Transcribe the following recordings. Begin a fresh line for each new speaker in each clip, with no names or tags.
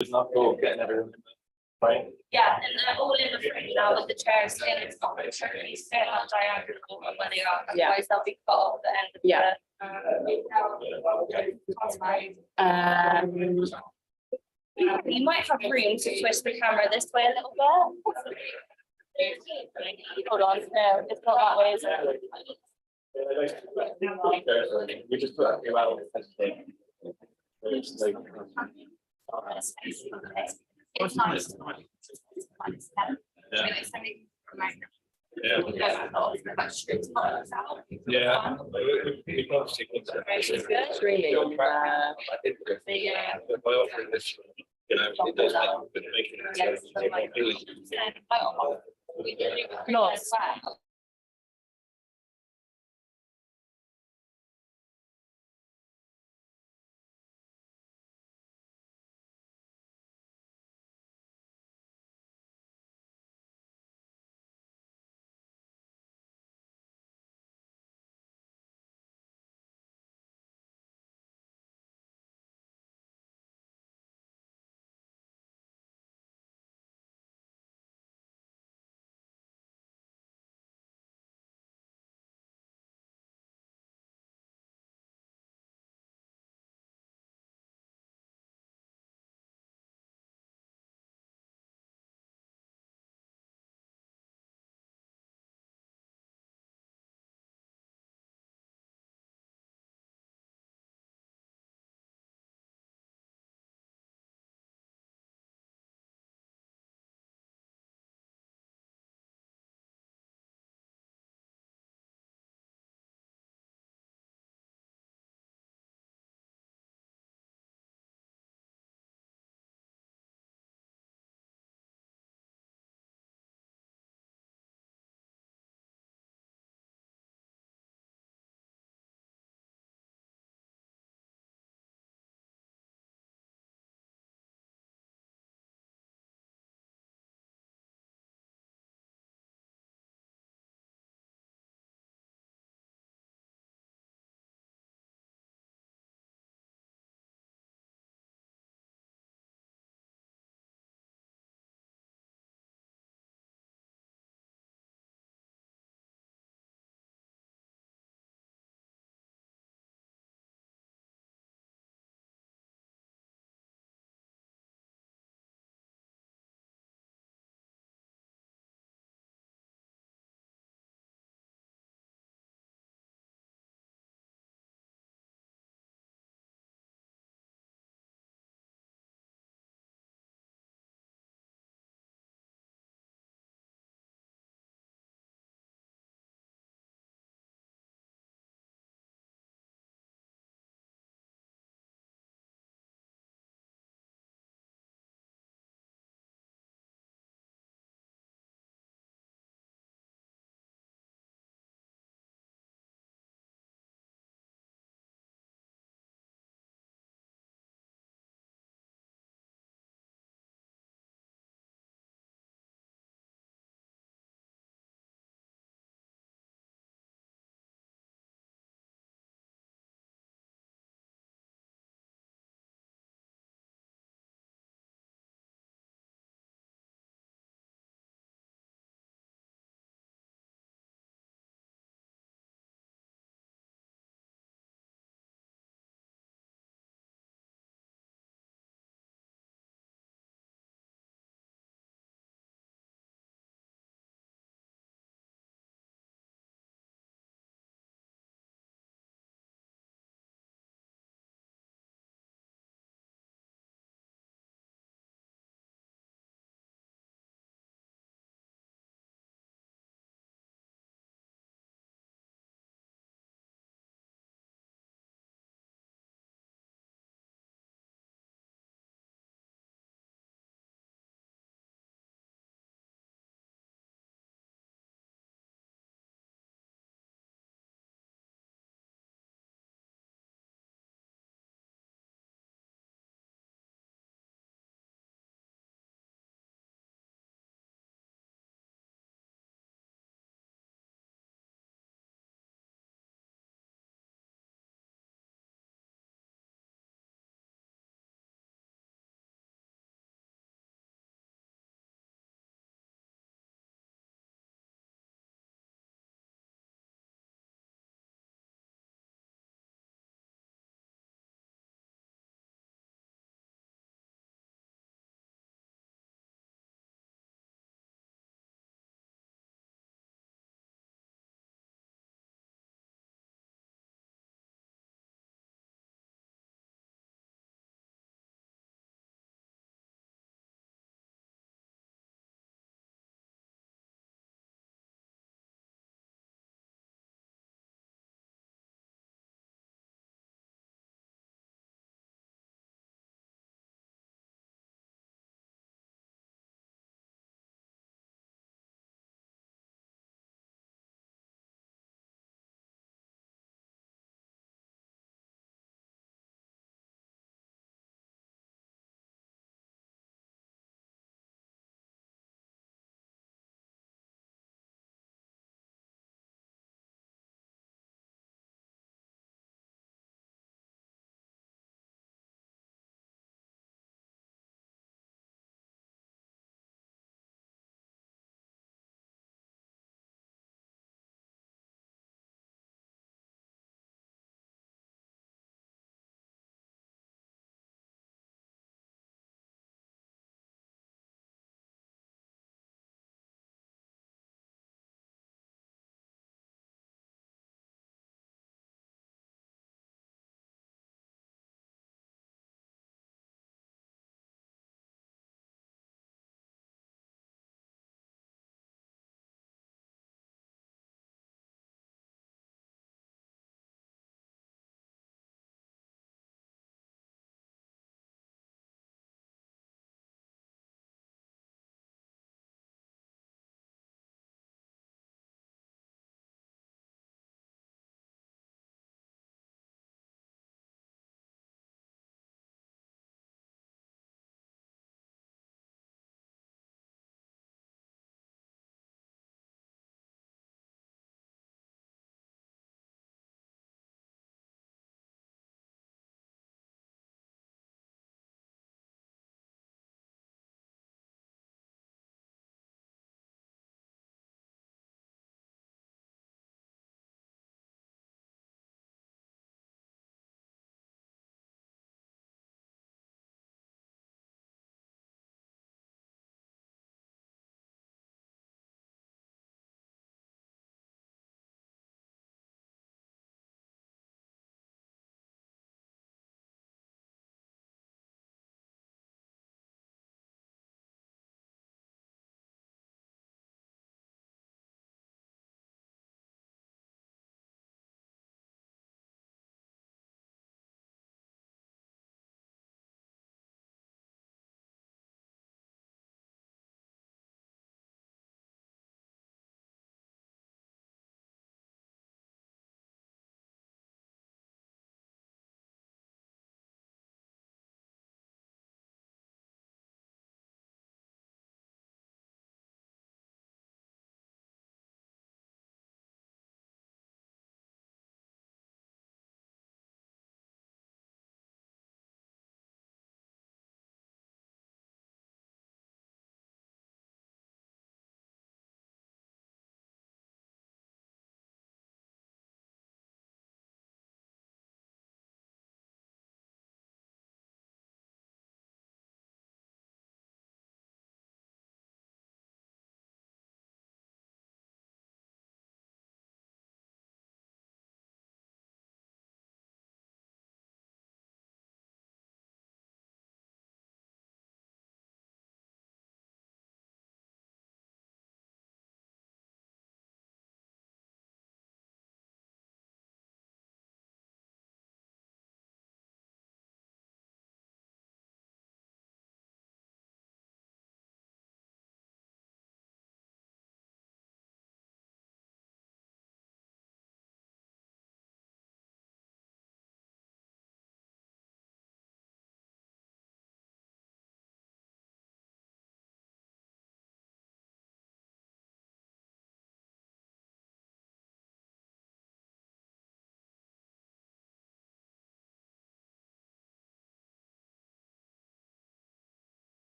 It's not cool getting everyone right.
Yeah, and they're all in the frame now with the chairs in, it's not literally set up diagonal of where they are,
Yeah.
otherwise they'll be cut off the end of
Yeah.
You might have room to twist the camera this way a little bit. Hold on, no, it's not that way, is it?
We just put a few out.
It's nice.
Yeah.
Yeah.
Yeah.
It's really,
By offering this, you know, it does make it.
No.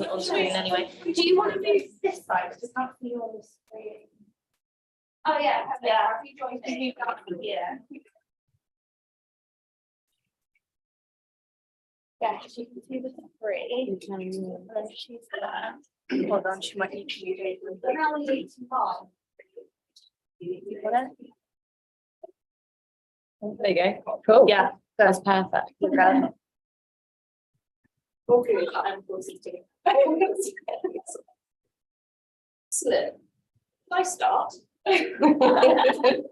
on screen anyway. Do you want to move this side? Because I can't see you on the screen. Oh yeah, yeah. Have you joined me? Yeah. Yeah, she can see the three. And then she's there. Hold on, she might need to use it. Now we need to buy. There you go. Cool. Yeah, that's perfect. Okay. Okay, I'm posting. Excellent. Can I start? Excellent.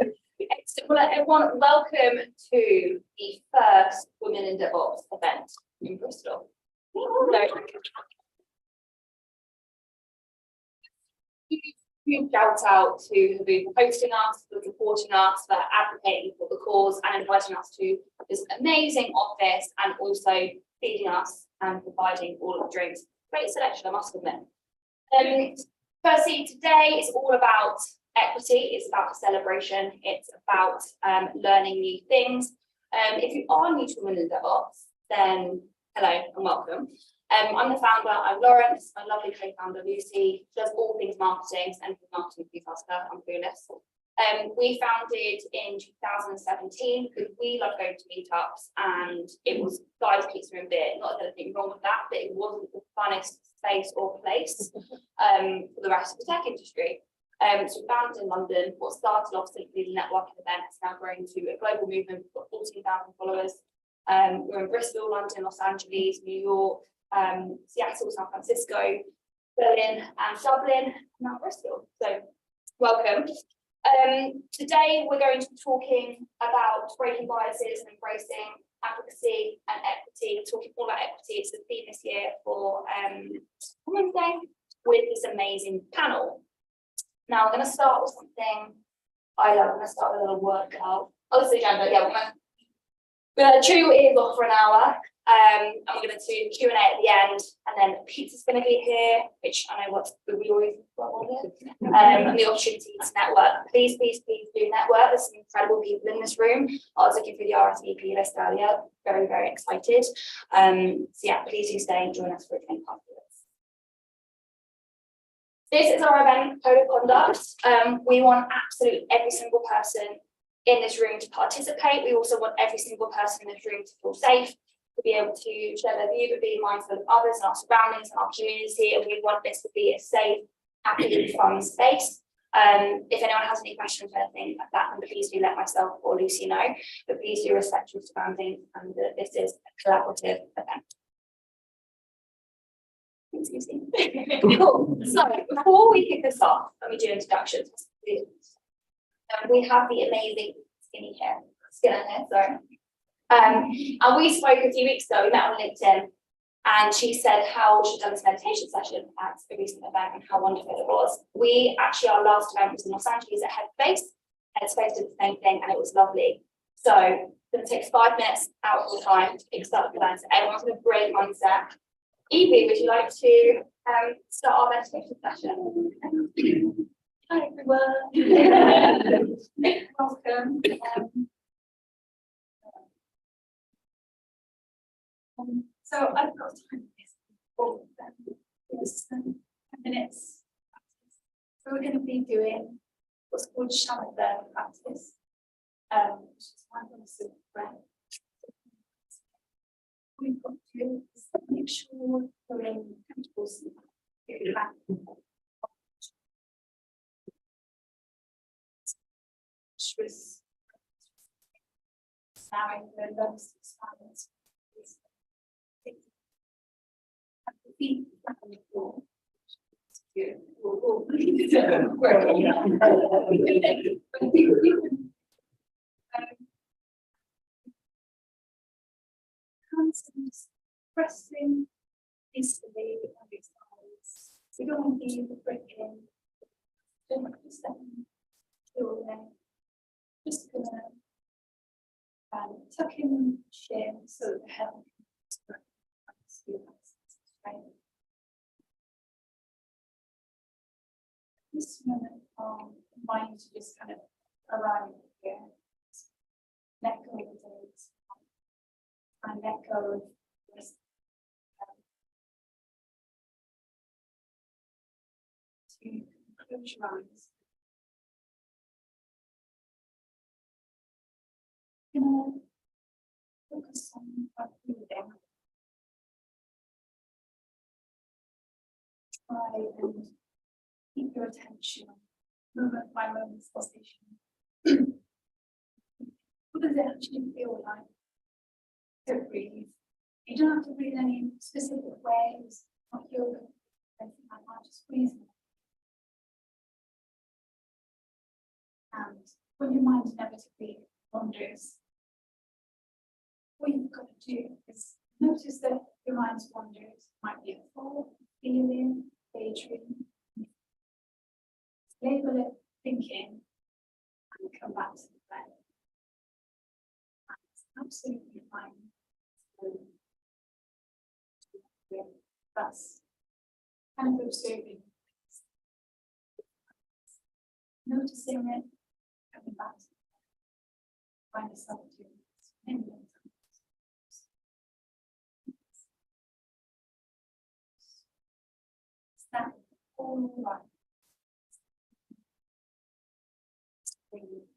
Well, everyone, welcome to the first Women in DevOps event in Bristol. Huge shout out to Huboo for hosting us, for supporting us, for advocating for the cause and inviting us to this amazing office and also feeding us and providing all of the drinks. Great selection, I must admit. Firstly, today is all about equity. It's about a celebration. It's about learning new things. If you are new to Women in DevOps, then hello and welcome. I'm the founder. I'm Lawrence. My lovely co-founder Lucy does all things marketing, and marketing. Please ask her. I'm clueless. We founded in 2017 because we love going to meetups, and it was guys, pizza and beer. Not that there's anything wrong with that, but it wasn't the funnest space or place for the rest of the tech industry. So we founded in London. What started off simply as a networking event has now grown to a global movement. We've got 14,000 followers. We're in Bristol, London, Los Angeles, New York, Seattle, San Francisco, Berlin, and Dublin, and now Bristol. So welcome. Today we're going to be talking about breaking biases and embracing advocacy and equity. Talking all about equity, it's the theme this year for Wednesday with this amazing panel. Now I'm going to start with something I love. I'm going to start with a little word cloud. Oh, this is the agenda. Yeah, we're going to chew your ears off for an hour. And we're going to do Q&A at the end, and then pizza's going to be here, which I know what we always want here, and the opportunity to network. Please, please, please do network. There's some incredible people in this room. I was looking through the RSVP list earlier, very, very excited. So yeah, please do stay and join us for a drink afterwards. This is our event code of conduct. We want absolutely every single person in this room to participate. We also want every single person in this room to feel safe, to be able to share their view, but be mindful of others and our surroundings and our community. And we want this to be a safe, happy, fun space. If anyone has any questions or anything like that, then please do let myself or Lucy know. But please do respect your surroundings, and that this is a collaborative event. Thanks, Lucy. Cool. So before we kick this off, let me do introductions. We have the amazing Skinner here, sorry. And we spoke a few weeks ago. We met on LinkedIn, and she said how she'd done this meditation session at a recent event and how wonderful it was. We actually, our last event was in Los Angeles at Headspace. Headspace did the same thing, and it was lovely. So I'm going to take 5 minutes out of the time to kickstart the event. So everyone's going to bring mindset. Evie, would you like to start our meditation session? Hi everyone. Welcome. So I've got time for this 10 minutes. So we're going to be doing what's called shamatha practice, which is mindfulness of breath. We've got to make sure we're in comfortable seat. Allowing the lungs to expand. Feet on the floor. Hands pressing easily on the sides. We don't want to be breaking. Don't want to stand. Just gonna tuck in the chin so that the head right. This moment, mind to just kind of arrive here. Let go of the days, and let go of this.
close your eyes. Gonna focus on our breathing. Try and keep your attention moment by moment sensation. What does it actually feel like to breathe? You don't have to breathe any specific ways, not yoga, anything like that, just breathe. And when your mind inevitably wanders, what you've got to do is notice that your mind's wanders might be a thought, feeling, daydream. Label it thinking and come back to the breath. It's absolutely fine. That's kind of observing, noticing it, coming back to it. Find yourself doing this many times. Is that all right? Breathe.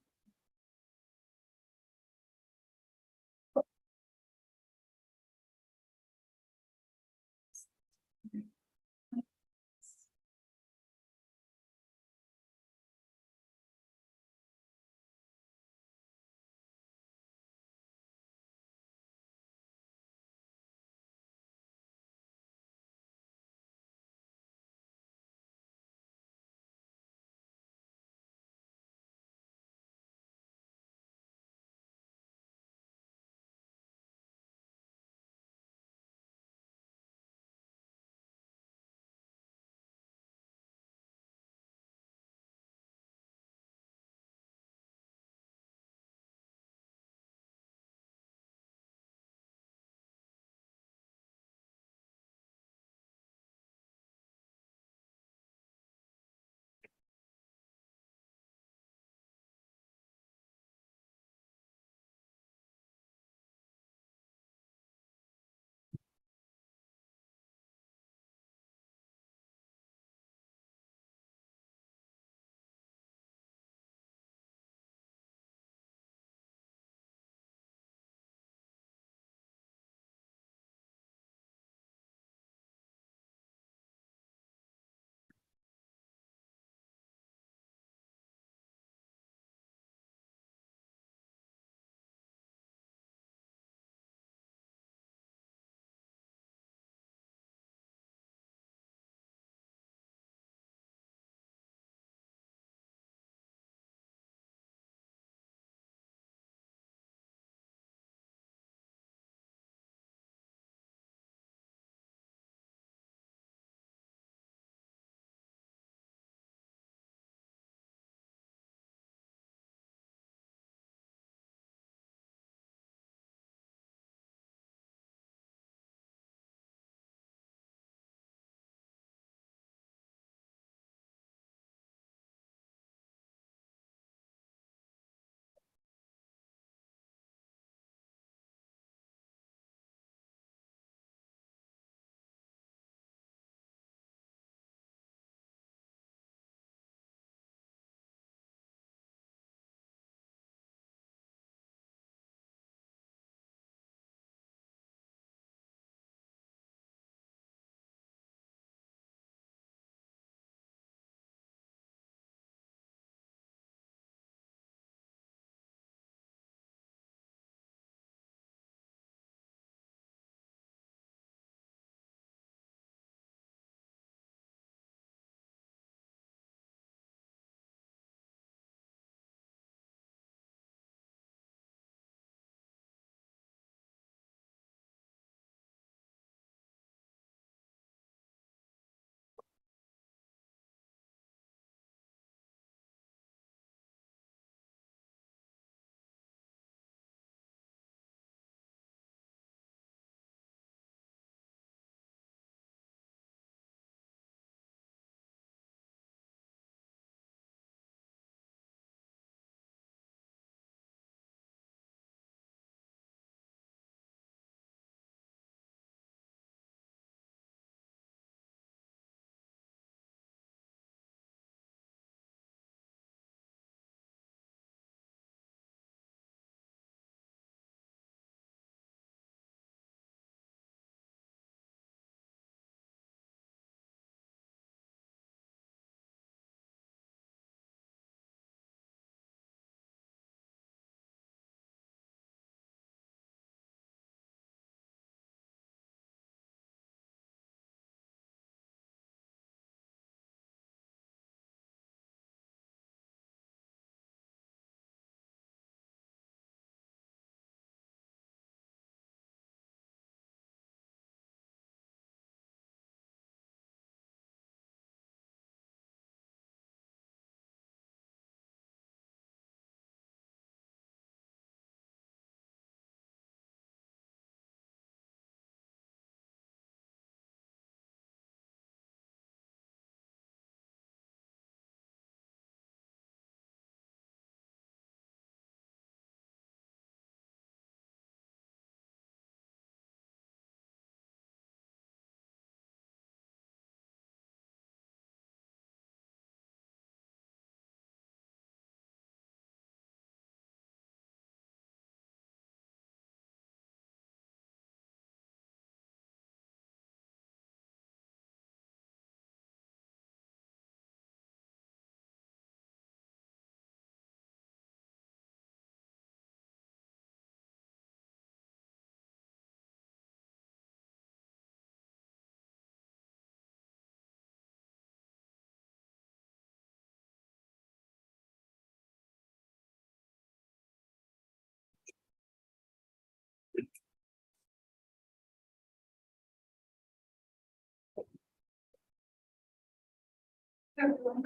Everyone.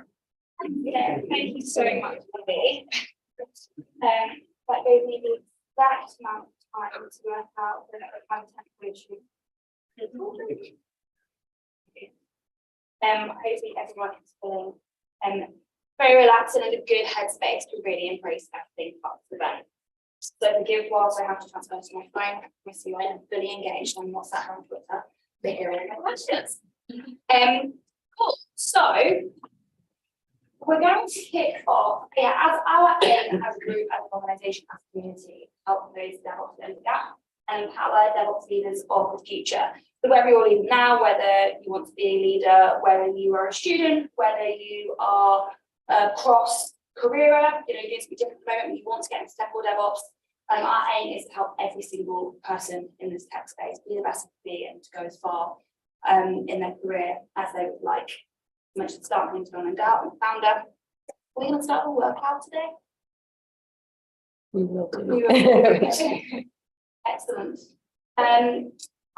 Yeah, thank you so much, Libby. That gave me the exact amount of time to work out the content which you. Hopefully everyone is feeling very relaxed and in a good headspace to really embrace everything part of the event. So forgive whilst I have to transfer to my phone. I see I am fully engaged on WhatsApp and Twitter. But here are my questions. Cool. So we're going to kick off, as our aim as a group, as an organisation, as a community, help those DevOps in the gap and empower DevOps leaders of the future. So whether you're a leader now, whether you want to be a leader, whether you are a student, whether you are a cross-career, you're going to be different at the moment, but you want to get into tech or DevOps, our aim is to help every single person in this tech space be the best they can be and to go as far in their career as they would like. I mentioned starting to and founder. We're going to start a workout today.
We will do.
Excellent.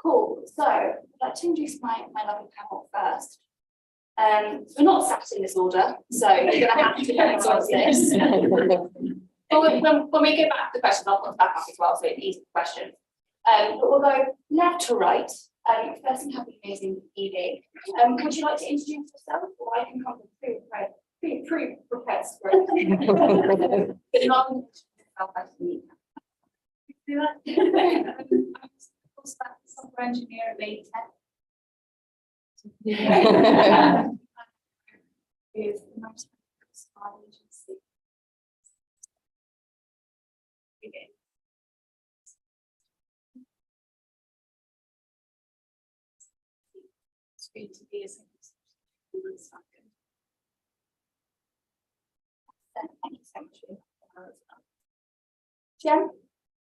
Cool. So I'd like to introduce my lovely panel first. We're not sat in this order, so you're going to have to note this. But when we get back to the questions, I'll put back up as well, so it's easy questions. But we'll go left to right. First, we have the amazing Evie. Would you like to introduce yourself, or I can come with pre-prepared script?
Software engineer at Lady Tech. Is the most agency. It's great to be a second.
Thank you so much for your Jen?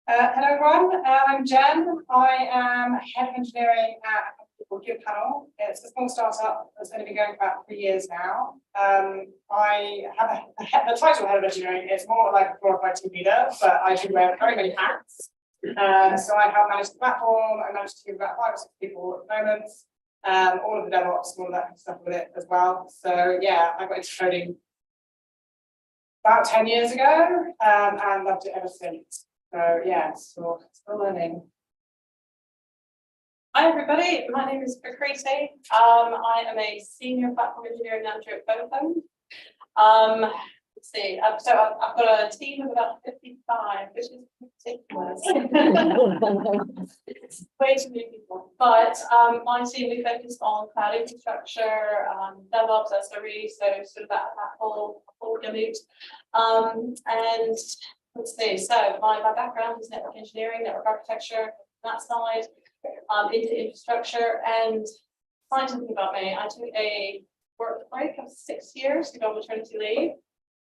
Hello everyone, I'm Jen. I am head of engineering at a company called Huboo. It's a small startup that's going to be going for about 3 years now. I have the title head of engineering. It's more like a glorified team leader, but I do wear very many hats. So I help manage the platform. I manage to do about 5 or 6 people at the moment. All of the DevOps, all of that kind of stuff with it as well. So yeah, I got into coding about 10 years ago and loved it ever since. So yeah, still learning.
Hi everybody, my name is Prakriti. I am a senior platform engineering manager at Vodafone. Let's see, so I've got a team of about 55, which is ridiculous. It's way too many people. But my team, we focus on cloud infrastructure, DevOps, SRE, so sort of that whole gamut. And let's see, so my background is network engineering, network architecture, that side, into infrastructure. And find something about me, I took a work break of 6 years to go on maternity leave,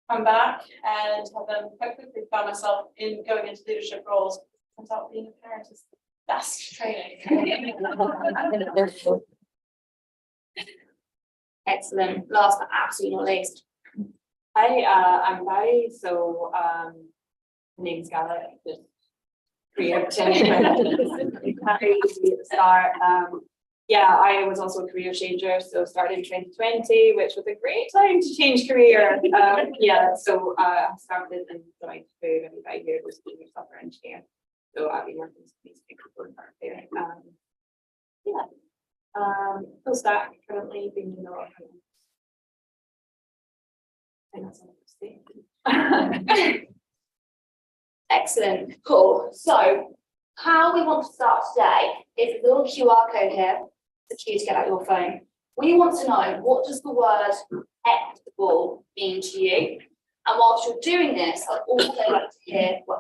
come back and have then quite quickly found myself in going into leadership roles. Turns out being a parent is the best training.
Excellent. Last but absolutely not least.
Hi, I'm Barry. So my name's Gala. Just preempting Barry at the start. Yeah, I was also a career changer. So started in 2020, which was a great time to change career. Yeah, so I started and joined Huboo maybe about a year as a senior software engineer. So I've been working with these big people there. Yeah. Full stack currently being in the
Excellent. Cool. So how we want to start today is a little QR code here. It's cue to get out your phone. We want to know, what does the word equitable mean to you? And whilst you're doing this, I'd also like to hear what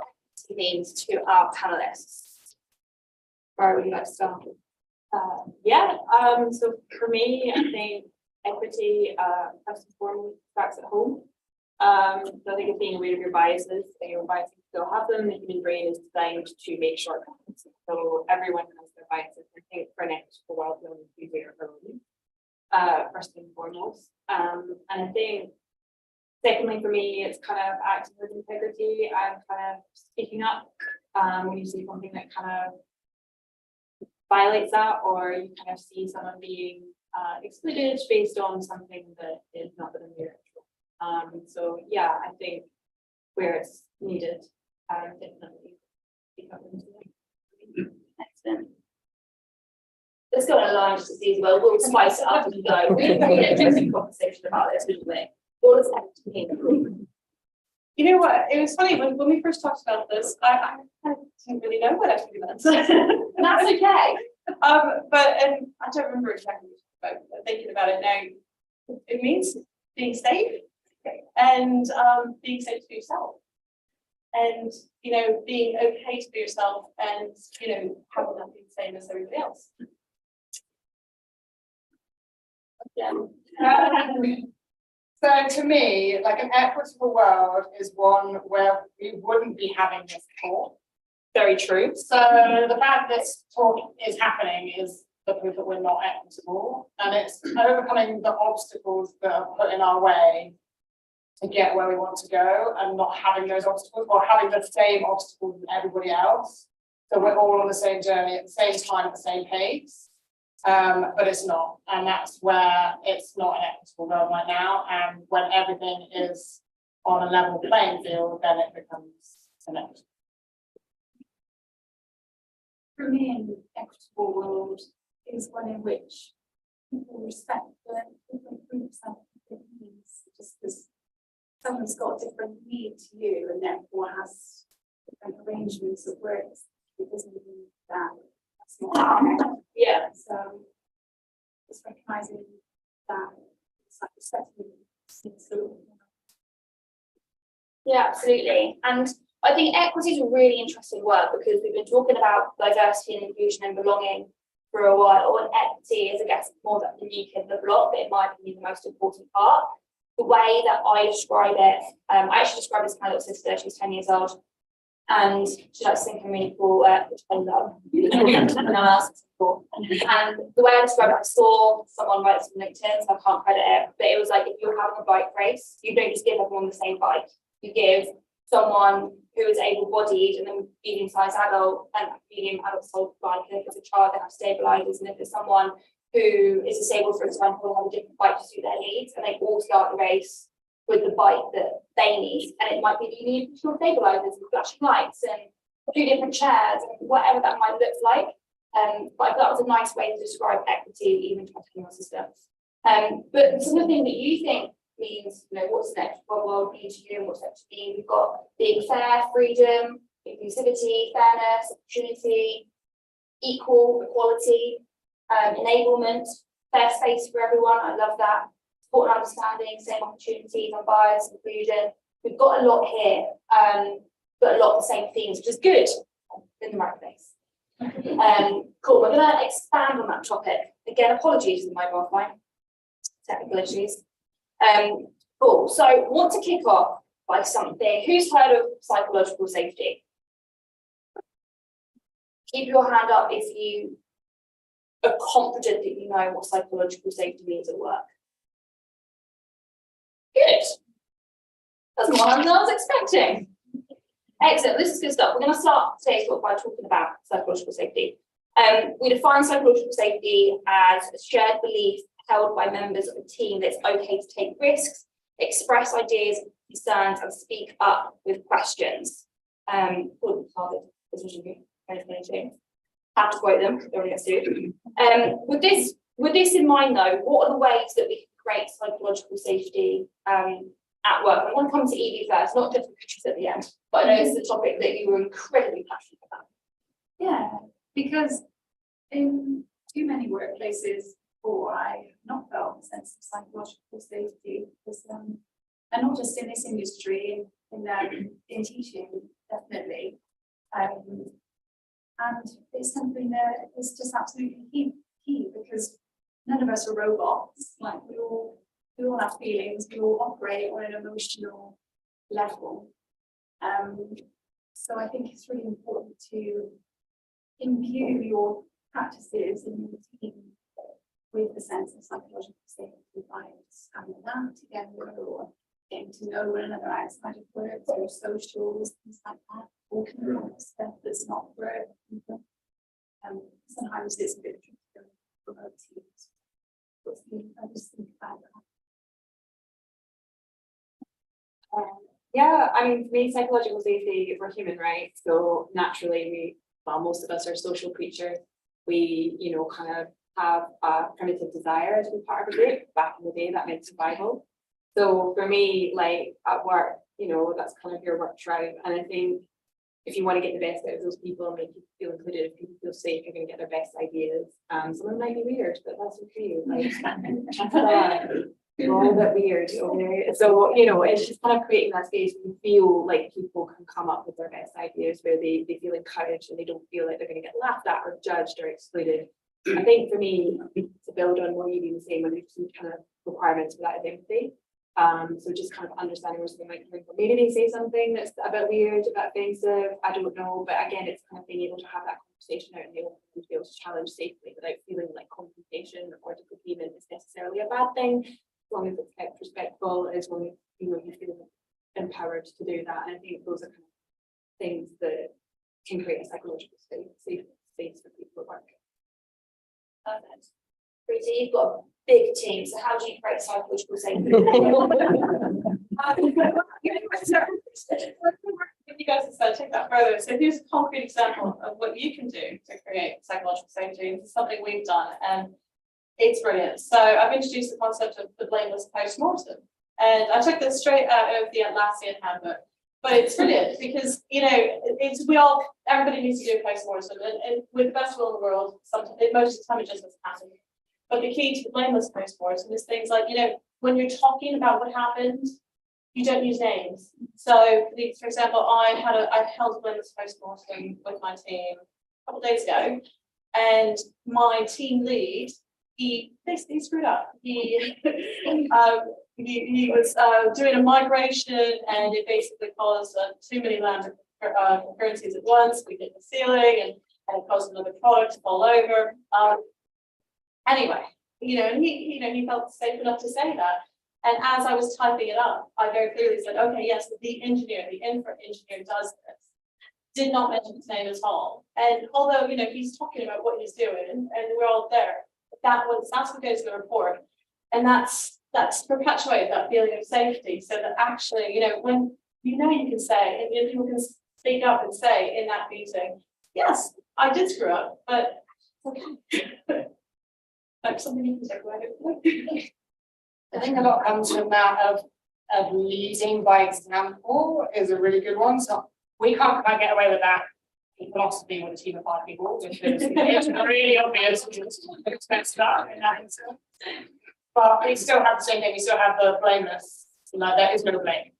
it means to our panelists. Where would you like to start?
Yeah, so for me, I think equity first and foremost starts at home. So I think it's being aware of your biases, and your biases still have them. The human brain is designed to make shortcuts. So everyone has their biases. I think for an equitable world, we want to be aware of our own, first and foremost. And I think secondly, for me, it's kind of acting with integrity and kind of speaking up when you see something that kind of violates that, or you kind of see someone being excluded based on something that is not within their control. So yeah, I think where it's needed, definitely pick up into it.
Excellent. Let's go on a line just to see as well. We'll spice it up as we go. We had an interesting conversation about this, didn't we? What does equity mean?
You know what, it was funny, when we first talked about this, I kind of didn't really know what equity meant.
And that's okay.
And I don't remember exactly what it was, but thinking about it now, it means being safe and being safe to be yourself. And, you know, being okay to be yourself and, you know, having that be the same as everybody else.
Yeah.
So to me, like an equitable world is one where we wouldn't be having this talk.
Very true.
So the fact that this talk is happening is the proof that we're not equitable, and it's overcoming the obstacles that are put in our way to get where we want to go, and not having those obstacles or having the same obstacles as everybody else. So we're all on the same journey at the same time at the same pace. But it's not, and that's where it's not an equitable world right now. And when everything is on a level playing field, then it becomes an equitable.
For me, an equitable world is one in which people respect the different groups and different needs. Just because someone's got a different need to you and therefore has different arrangements of work, it doesn't mean that that's not.
Yeah.
So just recognizing that it's like respecting so.
Yeah, absolutely. And I think equity is a really interesting word because we've been talking about diversity and inclusion and belonging for a while, and equity is, I guess, more like the new kid in the block, but in my opinion, the most important part. The way that I describe it, I actually describe it as my little sister. She's 10 years old, and she likes to think I'm really cool, which I love. No one else is cool. And the way I describe it, I saw someone write this on LinkedIn, so I can't credit it, but it was like, if you're having a bike race, you don't just give everyone the same bike. You give someone who is able-bodied and then medium-sized adult and medium adult bike. And if it's a child, they have stabilizers. And if it's someone who is disabled, for example, they'll have a different bike to suit their needs, and they all start the race with the bike that they need. And it might be that you need two stabilizers and flashing lights and 2 different chairs and whatever that might look like. But I thought that was a nice way to describe equity, even to our systems. But some of the things that you think means, you know, what's the next world mean to you and what's next to me? We've got being fair, freedom, inclusivity, fairness, opportunity, equality, enablement, fair space for everyone. I love that. Support and understanding, same opportunities, unbiased, inclusion. We've got a lot here, but a lot of the same themes, which is good, in the right place. Cool, we're going to expand on that topic. Again, apologies for the mobile phone, technical issues. Cool, so I want to kick off by something. Who's heard of psychological safety? Keep your hand up if you are confident that you know what psychological safety means at work. Good. That's more than I was expecting. Excellent, this is good stuff. We're going to start today's talk by talking about psychological safety. We define psychological safety as a shared belief held by members of a team that it's okay to take risks, express ideas, concerns, and speak up with questions. Harvard, this was 2022. Have to quote them, they already get sued. With this in mind, though, what are the ways that we can create psychological safety at work? I want to come to Evie first, not just the pictures at the end, but I know it's the topic that you were incredibly passionate about.
Yeah, because in too many workplaces before, I have not felt a sense of psychological safety, because, and not just in this industry, in teaching, definitely. And it's something that is just absolutely key, because none of us are robots. Like we all have feelings, we all operate on an emotional level. So I think it's really important to imbue your practices and your team with a sense of psychological safety by having that together, or getting to know one another outside of work, through socials, things like that, all kind of stuff that's not work. Sometimes it's a bit tricky to promote teams. I just think about that.
Yeah, I mean, for me, psychological safety, we're human, right? So naturally, most of us are social creatures. We, kind of have a primitive desire to be part of a group. Back in the day, that meant survival. So for me, like at work, that's kind of your work tribe. And I think if you want to get the best out of those people and make people feel included, if people feel safe, you're going to get their best ideas. Some of them might be weird, but that's okay. Like, we're all a bit weird, okay? So, it's just kind of creating that space where you feel like people can come up with their best ideas, where they feel encouraged and they don't feel like they're going to get laughed at or judged or excluded. I think for me, to build on what you do the same, when there's some kind of requirements for that is empathy. So just kind of understanding where something might come from. Maybe they say something that's a bit weird, a bit offensive, I don't know, but again, it's kind of being able to have that conversation out and be able to challenge safely without feeling like confrontation or disagreement is necessarily a bad thing, as long as it's kept respectful, as long as you feel empowered to do that. And I think those are kind of things that can create a psychological safe space for people at work.
Perfect. Rita, you've got a big team, so how do you create psychological safety?
If you guys decide to take that further, so here's a concrete example of what you can do to create psychological safety. This is something we've done, and it's brilliant. So I've introduced the concept of the blameless post-mortem, and I took this straight out of the Atlassian handbook. But it's brilliant because everybody needs to do a post-mortem, and with the best will in the world, most of the time it just doesn't happen. But the key to the blameless post-mortem is things like, when you're talking about what happened, you don't use names. So, for example, I held a blameless post-mortem with my team a couple of days ago, and my team lead, he basically screwed up. He was doing a migration, and it basically caused too many Lambda concurrencies at once. We hit the ceiling, and it caused another product to fall over. Anyway, and he felt safe enough to say that. And as I was typing it up, I very clearly said, okay, yes, the infra engineer does this. Did not mention his name at all. And although, he's talking about what he's doing, and we're all there, that's what goes in the report. And that's perpetuate that feeling of safety, so that actually, when you can say, and people can speak up and say in that meeting, yes, I did screw up, but it's okay. That's something you can take away.
I think a lot comes from that of leading by example is a really good one. So we can't quite get away with that in philosophy with a team of 5 people, which is it's really obvious to expect that in that instance. But we still have the same thing, we still have the blameless, there is no blame.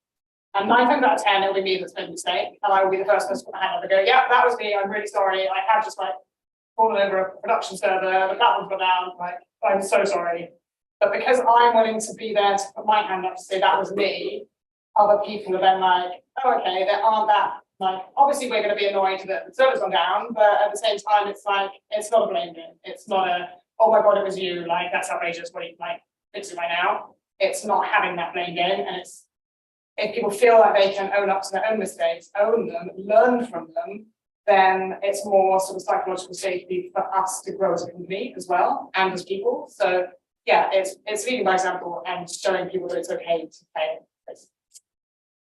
And 9 times out of 10, it'll be me that's made a mistake, and I will be the first person to put my hand up and go, yeah, that was me, I'm really sorry, I have just fallen over a production server, the platform's gone down, I'm so sorry. But because I'm willing to be there to put my hand up to say that was me, other people are then oh, okay, there aren't that, obviously we're going to be annoyed that the server's gone down, but at the same time, it's it's not a blame game. It's not a, oh my God, it was you, that's outrageous, what are you, fix it right now. It's not having that blame game, and it's, if people feel like they can own up to their own mistakes, own them, learn from them, then it's more sort of psychological safety for us to grow as a company as well, and as people. So yeah, it's leading by example and showing people that it's okay to fail.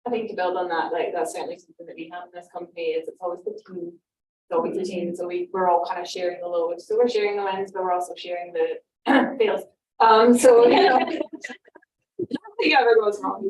I think to build on that, that's certainly something that we have in this company, is it's always the team. It's always the team. So we're all kind of sharing the load. So we're sharing the wins, but we're also sharing the fails. So nothing ever goes wrong.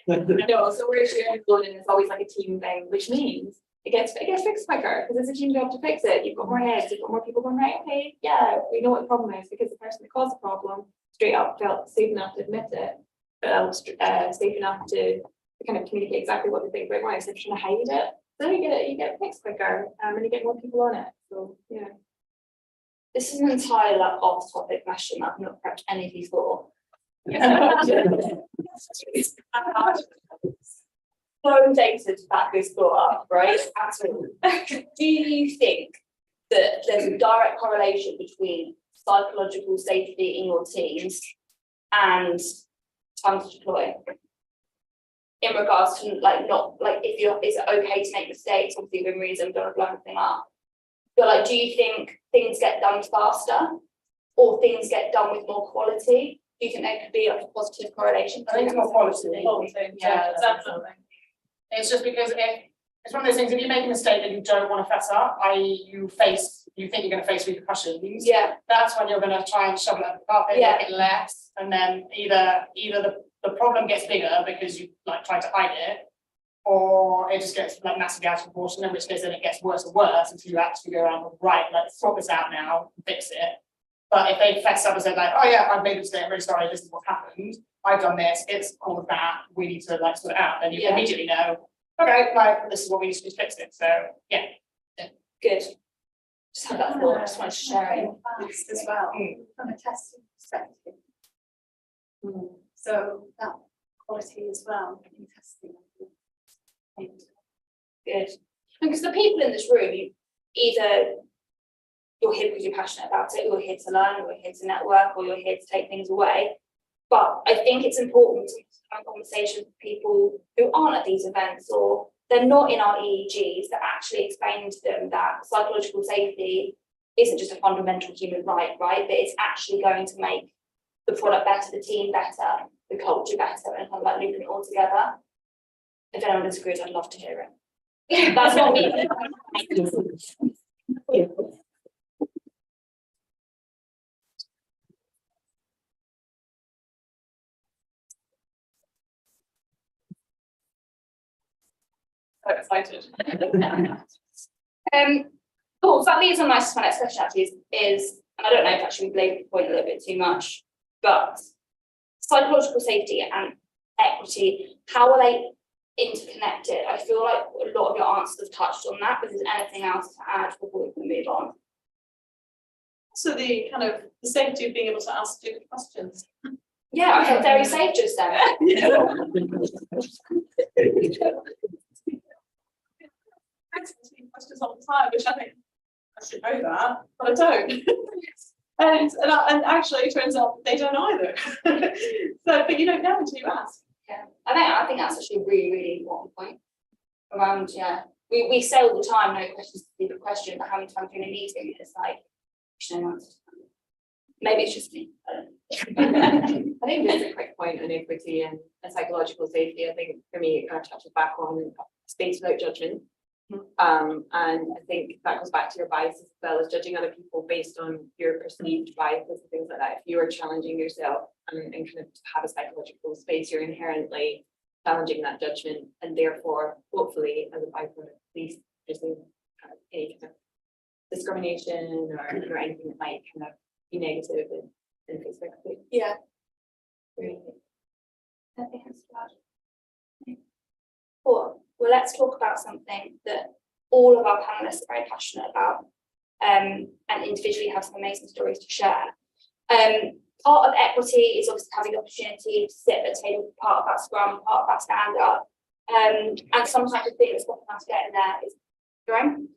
No, so we're sharing the load, and it's always like a team thing, which means it gets fixed quicker because it's a team job to fix it. You've got more heads, you've got more people going, right, okay, yeah, we know what the problem is, because the person that caused the problem straight up felt safe enough to admit it, felt safe enough to kind of communicate exactly what they think about why, instead of trying to hide it. So you get it fixed quicker, and you get more people on it. So yeah.
This is an entirely off-topic question that I've not prepped anything for. No data to back this thought up, right? Absolutely. Do you think that there's a direct correlation between psychological safety in your teams and time to deploy? In regards to is it okay to make mistakes, obviously within reason, don't blow anything up. But do you think things get done faster, or things get done with more quality? Do you think there could be like a positive correlation?
I think it's more quality.
Yeah, definitely.
It's just because it's one of those things, if you make a mistake that you don't want to fess up, i.e. you think you're going to face repercussions,
Yeah,
that's when you're going to try and shovel it up the carpet,
Yeah.
make it less, and then either the problem gets bigger because you like try to hide it, or it just gets like massively out of proportion, in which case then it gets worse and worse until you actually go around, right, let's sort this out now, fix it. But if they fess up and say like, oh yeah, I've made a mistake, I'm really sorry, this is what happened, I've done this, it's all of that, we need to like sort it out, then you
Yeah.
immediately know, okay, like this is what we need to do to fix it. So yeah.
good. Just had that thought, just wanted to share it.
Fast as well, from a testing perspective. So that quality as well in testing.
Good. Because the people in this room, either you're here because you're passionate about it, you're here to learn, or you're here to network, or you're here to take things away. But I think it's important to have conversations with people who aren't at these events, or they're not in our EEGs, that actually explain to them that psychological safety isn't just a fundamental human right, that it's actually going to make the product better, the team better, the culture better, and kind of like looping it all together. If anyone disagrees, I'd love to hear it. That's not me.
So excited.
Cool, so that leads on nicely to my next question actually is, and I don't know if actually we belabored the point a little bit too much, but psychological safety and equity, how are they interconnected? I feel like a lot of your answers have touched on that, but is there anything else to add before we can move on?
So the kind of the safety of being able to ask stupid questions.
Yeah, I felt very safe just then.
Questions all the time, which I think I should know that, but I don't. and actually it turns out they don't either. So, but you don't know until you ask.
Yeah, I think that's actually a really, really important point around, yeah. We say all the time, no questions, stupid question, but how many times in a meeting it's like, no answer. Maybe it's just me.
I think just a quick point on equity and psychological safety. I think for me, it kind of touches back on space without judgment. And I think that goes back to your biases as well as judging other people based on your perceived biases and things like that. If you are challenging yourself and kind of have a psychological space, you're inherently challenging that judgment, and therefore, hopefully, as a byproduct, at least reducing any kind of discrimination or anything that might kind of be negative in Facebook.
Yeah. Really. Nothing else to add. Cool. Well, let's talk about something that all of our panelists are very passionate about, and individually have some amazing stories to share. Part of equity is obviously having the opportunity to sit at a table, part of that scrum, part of that stand up. And sometimes the thing that's stopping us getting there is growing.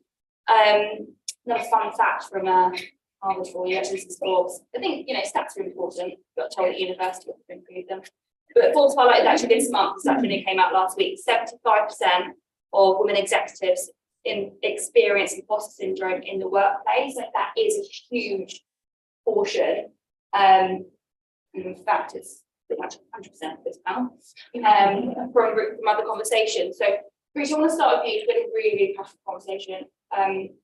Another fun fact from Harvard for you, actually, sports. I think, stats are important, but told at university to improve them. But Forbes highlighted actually this month, this actually came out last week, 75% of women executives experience imposter syndrome in the workplace. Like that is a huge portion. And in fact, it's pretty much 100% of this panel from other conversations. So, Bruce, I want to start with you. It's been a really, really passionate conversation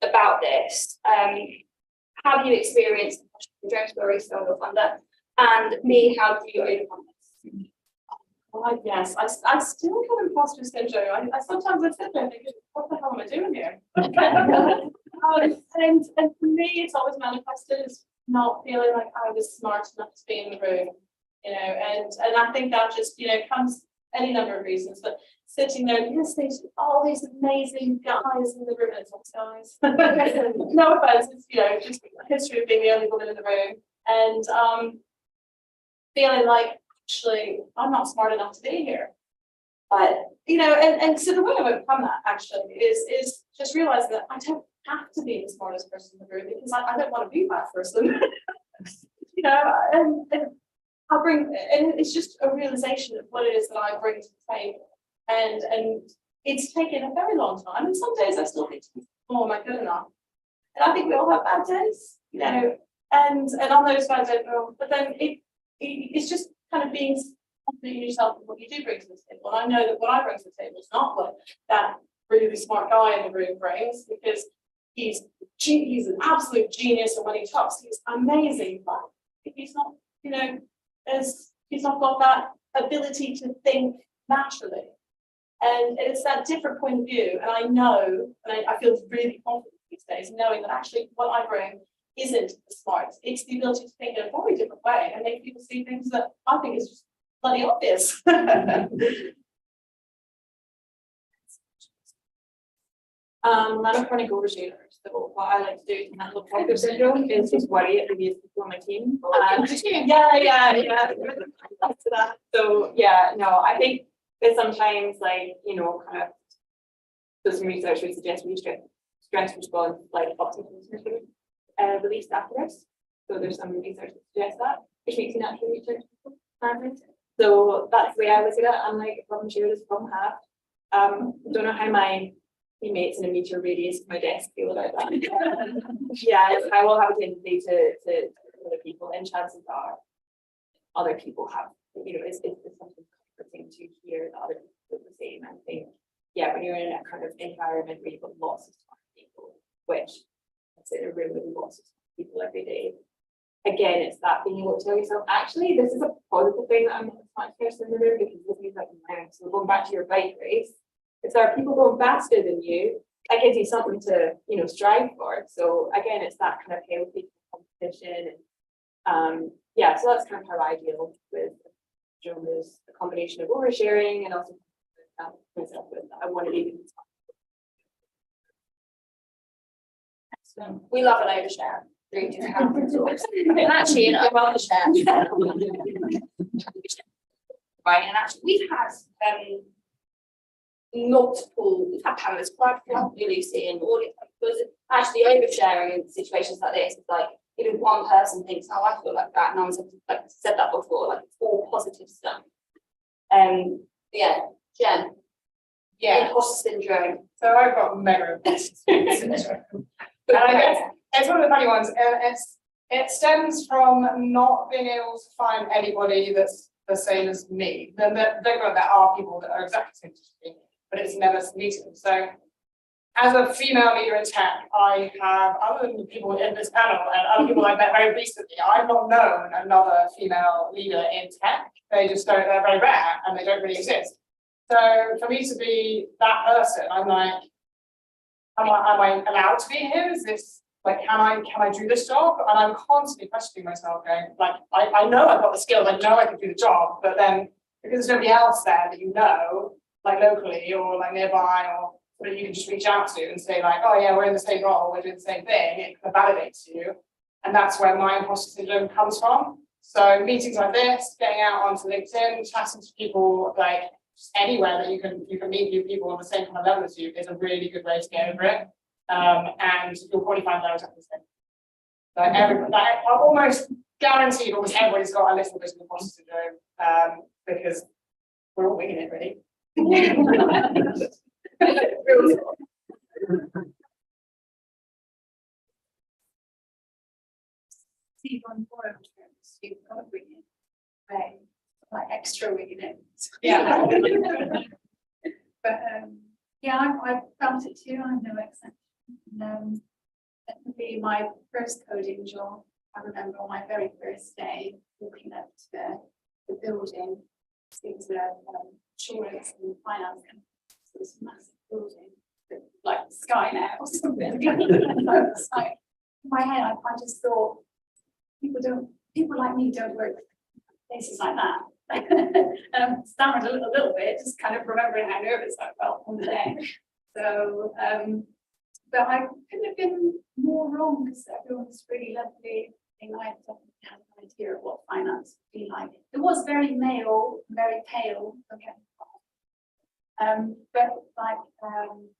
about this. Have you experienced the syndrome story, so you're under? And B, how do you overcome this?
Well, yes, I still have imposter syndrome. I sometimes I sit there thinking, what the hell am I doing here? And for me, it's always manifested as not feeling like I was smart enough to be in the room, and I think that just, comes any number of reasons, but sitting there, there's all these amazing guys in the room, and it's all guys. No offense, it's, just a history of being the only woman in the room, and feeling like, actually, I'm not smart enough to be here. But, and so the way I've overcome that actually is just realizing that I don't have to be the smartest person in the room, because I don't want to be that person. And I'll bring, and it's just a realization of what it is that I bring to the table. And it's taken a very long time. And some days I still think, oh, am I good enough? And I think we all have bad days, And on those guys, I don't know, but then it's just kind of being confident in yourself and what you do bring to the table. And I know that what I bring to the table is not what that really smart guy in the room brings, because he's an absolute genius, and when he talks, he's amazing, but he's not, you know, he's not got that ability to think naturally. And it's that different point of view. And I know, and I feel really confident these days, knowing that actually what I bring isn't the smarts. It's the ability to think in a very different way and make people see things that I think is just bloody obvious.
Chronic overshare. So what I like to do to handle imposter syndrome is just worry at the views people on my team. So yeah, no, I think that sometimes, like, you know, kind of there's some research would suggest we stress response like oxytocin released afterwards. So there's some research that suggests that, which makes you naturally research people. So that's the way I look at it. I'm like, problem share is problem half. Don't know how my teammates in a meter radius of my desk feel about that. Yeah, I will have a tendency to other people, and chances are other people have, you know, it's something comforting to hear that other people feel the same. I think, yeah, when you're in a kind of environment where you've got lots of smart people, which it's in a room with lots of smart people every day. Again, it's that being able to tell yourself, actually, this is a positive thing that I'm not the smartest person in the room, because this means I can learn. So going back to your bike race, if there are people going faster than you, that gives you something to, you know, strive for. So again, it's that kind of healthy competition. And yeah, so that's kind of how I deal with Jonas, a combination of oversharing and also myself with I want to be.
We love an overshare. Actually, I rather share. Right, and actually, we've had we've had panelists quite Lucy and all it was actually oversharing in situations like this. It's like even one person thinks, oh, I feel like that, and I was like said that before, like it's all positive stuff. Yeah, Jen.
Yeah.
Imposter syndrome.
So I've got mega imposter syndrome. And I guess it's one of the funny ones. It stems from not being able to find anybody that's the same as me. Then there are people that are exactly the same as me, but it's never meeting them. So as a female leader in tech, I have, other than the people in this panel and other people I've met very recently, I've not known another female leader in tech. They just don't, they're very rare and they don't really exist. So for me to be that person, I'm like, am I allowed to be here? Is this like, can I do this job? And I'm constantly questioning myself, going like, I know I've got the skills, I know I can do the job, but then because there's nobody else there that you know, like locally or like nearby, or that you can just reach out to and say like, oh yeah, we're in the same role, we're doing the same thing, it kind of validates you. And that's where my imposter syndrome comes from. So meetings like this, getting out onto LinkedIn, chatting to people like just anywhere that you can meet new people on the same kind of level as you is a really good way to get over it. And you'll probably find that exactly the same. Like I almost guaranteed almost everybody's got a little bit of imposter syndrome, because we're all winging it really.
See on forum terms, you've got to bring it, right? Like extra winging it.
Yeah.
But yeah, I felt it too. I'm no exception. Definitely my first coding job, I remember on my very first day walking up to the building, seeing the insurance and finance company, this massive building, like Skynet or something. It's like, in my head, I just thought, people like me don't work places like that. Stammered a little bit, just kind of remembering how nervous I felt on the day. So, but I couldn't have been more wrong, because everyone's really lovely. I definitely had an idea of what finance would be like. It was very male, very pale. Okay. But like,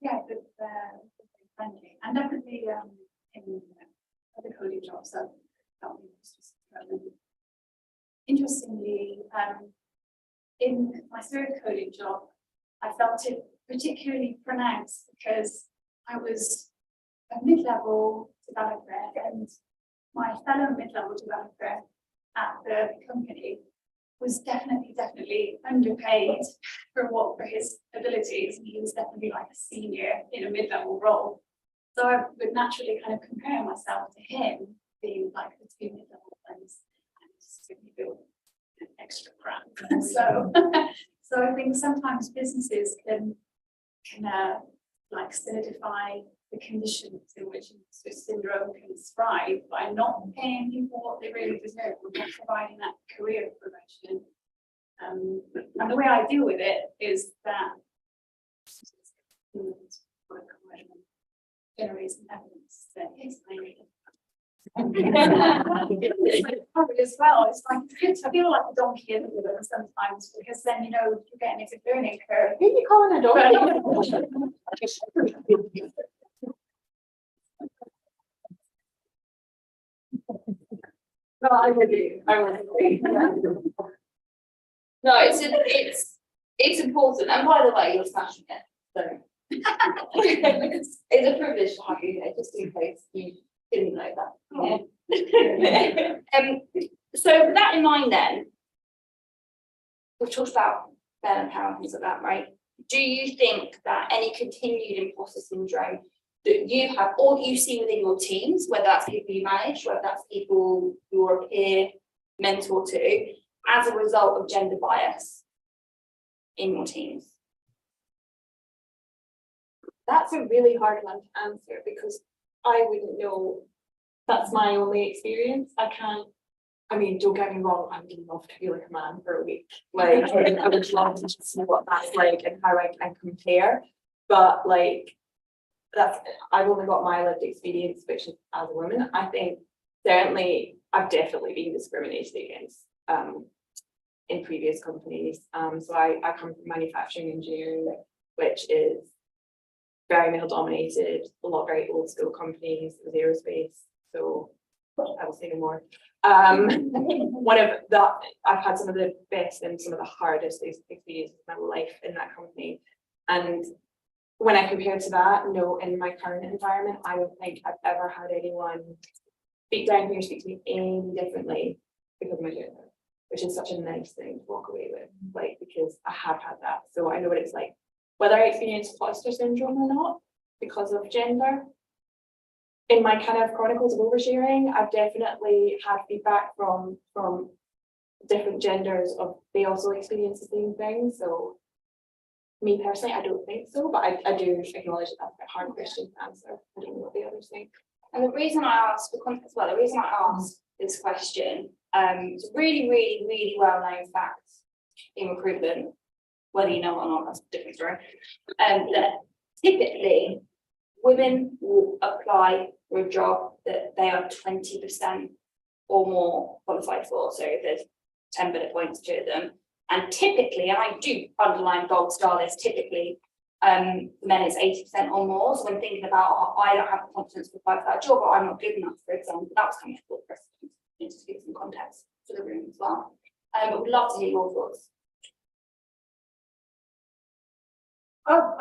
yeah, good, friendly, and definitely in other coding jobs that felt just interestingly, in my third coding job, I felt it particularly pronounced because I was a mid-level developer, and my fellow mid-level developer at the company was definitely underpaid for his abilities, and he was definitely like a senior in a mid-level role. So I would naturally kind of compare myself to him being like the two mid-level ones, and just give me feel extra crap. So so I think sometimes businesses can like solidify the conditions in which this syndrome can thrive by not paying people what they really deserve, or not providing that career progression. And the way I deal with it is that generates some evidence that it's as well. It's like I feel like a donkey in the middle sometimes, because then you know you're getting into a learning curve.
Who are you calling a donkey?
No, I would agree.
No, it's important. And by the way, you're smashing it. So it's a privilege to have you here, just in case you didn't know that. So with that in mind, then we've talked about fair and power and things like that, right? Do you think that any continued imposter syndrome that you have, or you see within your teams, whether that's people you manage, whether that's people you're a peer mentor to, as a result of gender bias in your teams?
That's a really hard one to answer, because I wouldn't know. That's my only experience. I mean, don't get me wrong, I would love to be like a man for a week. Like, I would love to just know what that's like and how I can compare. But like, I've only got my lived experience, which is as a woman. I think certainly I've definitely been discriminated against in previous companies. So I come from manufacturing engineering, which is very male dominated, a lot of very old school companies with aerospace. So I will say no more. One of that, I've had some of the best and some of the hardest experiences of my life in that company. And when I compare to that, no, in my current environment, I don't think I've ever had anyone speak down here, speak to me any differently because of my gender, which is such a nice thing to walk away with, like, because I have had that. So I know what it's like, whether I experience imposter syndrome or not, because of gender. In my kind of chronicles of oversharing, I've definitely had feedback from different genders of they also experience the same thing. So me personally, I don't think so, but I do acknowledge that that's a hard question to answer. I don't know what the others think.
And the reason I asked for context, well, the reason I asked this question, it's a really well-known fact in recruitment, whether you know it or not, that's a different story. That typically women will apply for a job that they are 20% or more qualified for. So if there's 10 bullet points to them, and typically, and I do underline gold star this, typically men is 80% or more. So when thinking about I don't have the confidence to apply for that job, or I'm not good enough, for example, that was coming to precedent, just to give some context to the room as well. But we'd love to hear your thoughts.
Oh.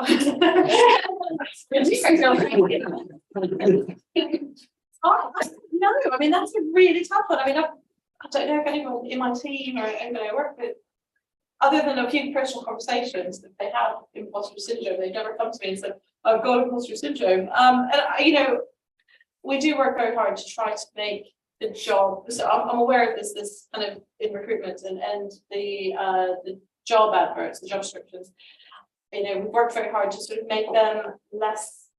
No, I mean, that's a really tough one. I mean, I don't know if anyone in my team or anybody I work with, other than a few personal conversations, that they have imposter syndrome. They never come to me and said, I've got imposter syndrome. You know, we do work very hard to try to make the job. So I'm aware of this kind of in recruitment and the job adverts, the job descriptions. You know, we work very hard to sort of make them less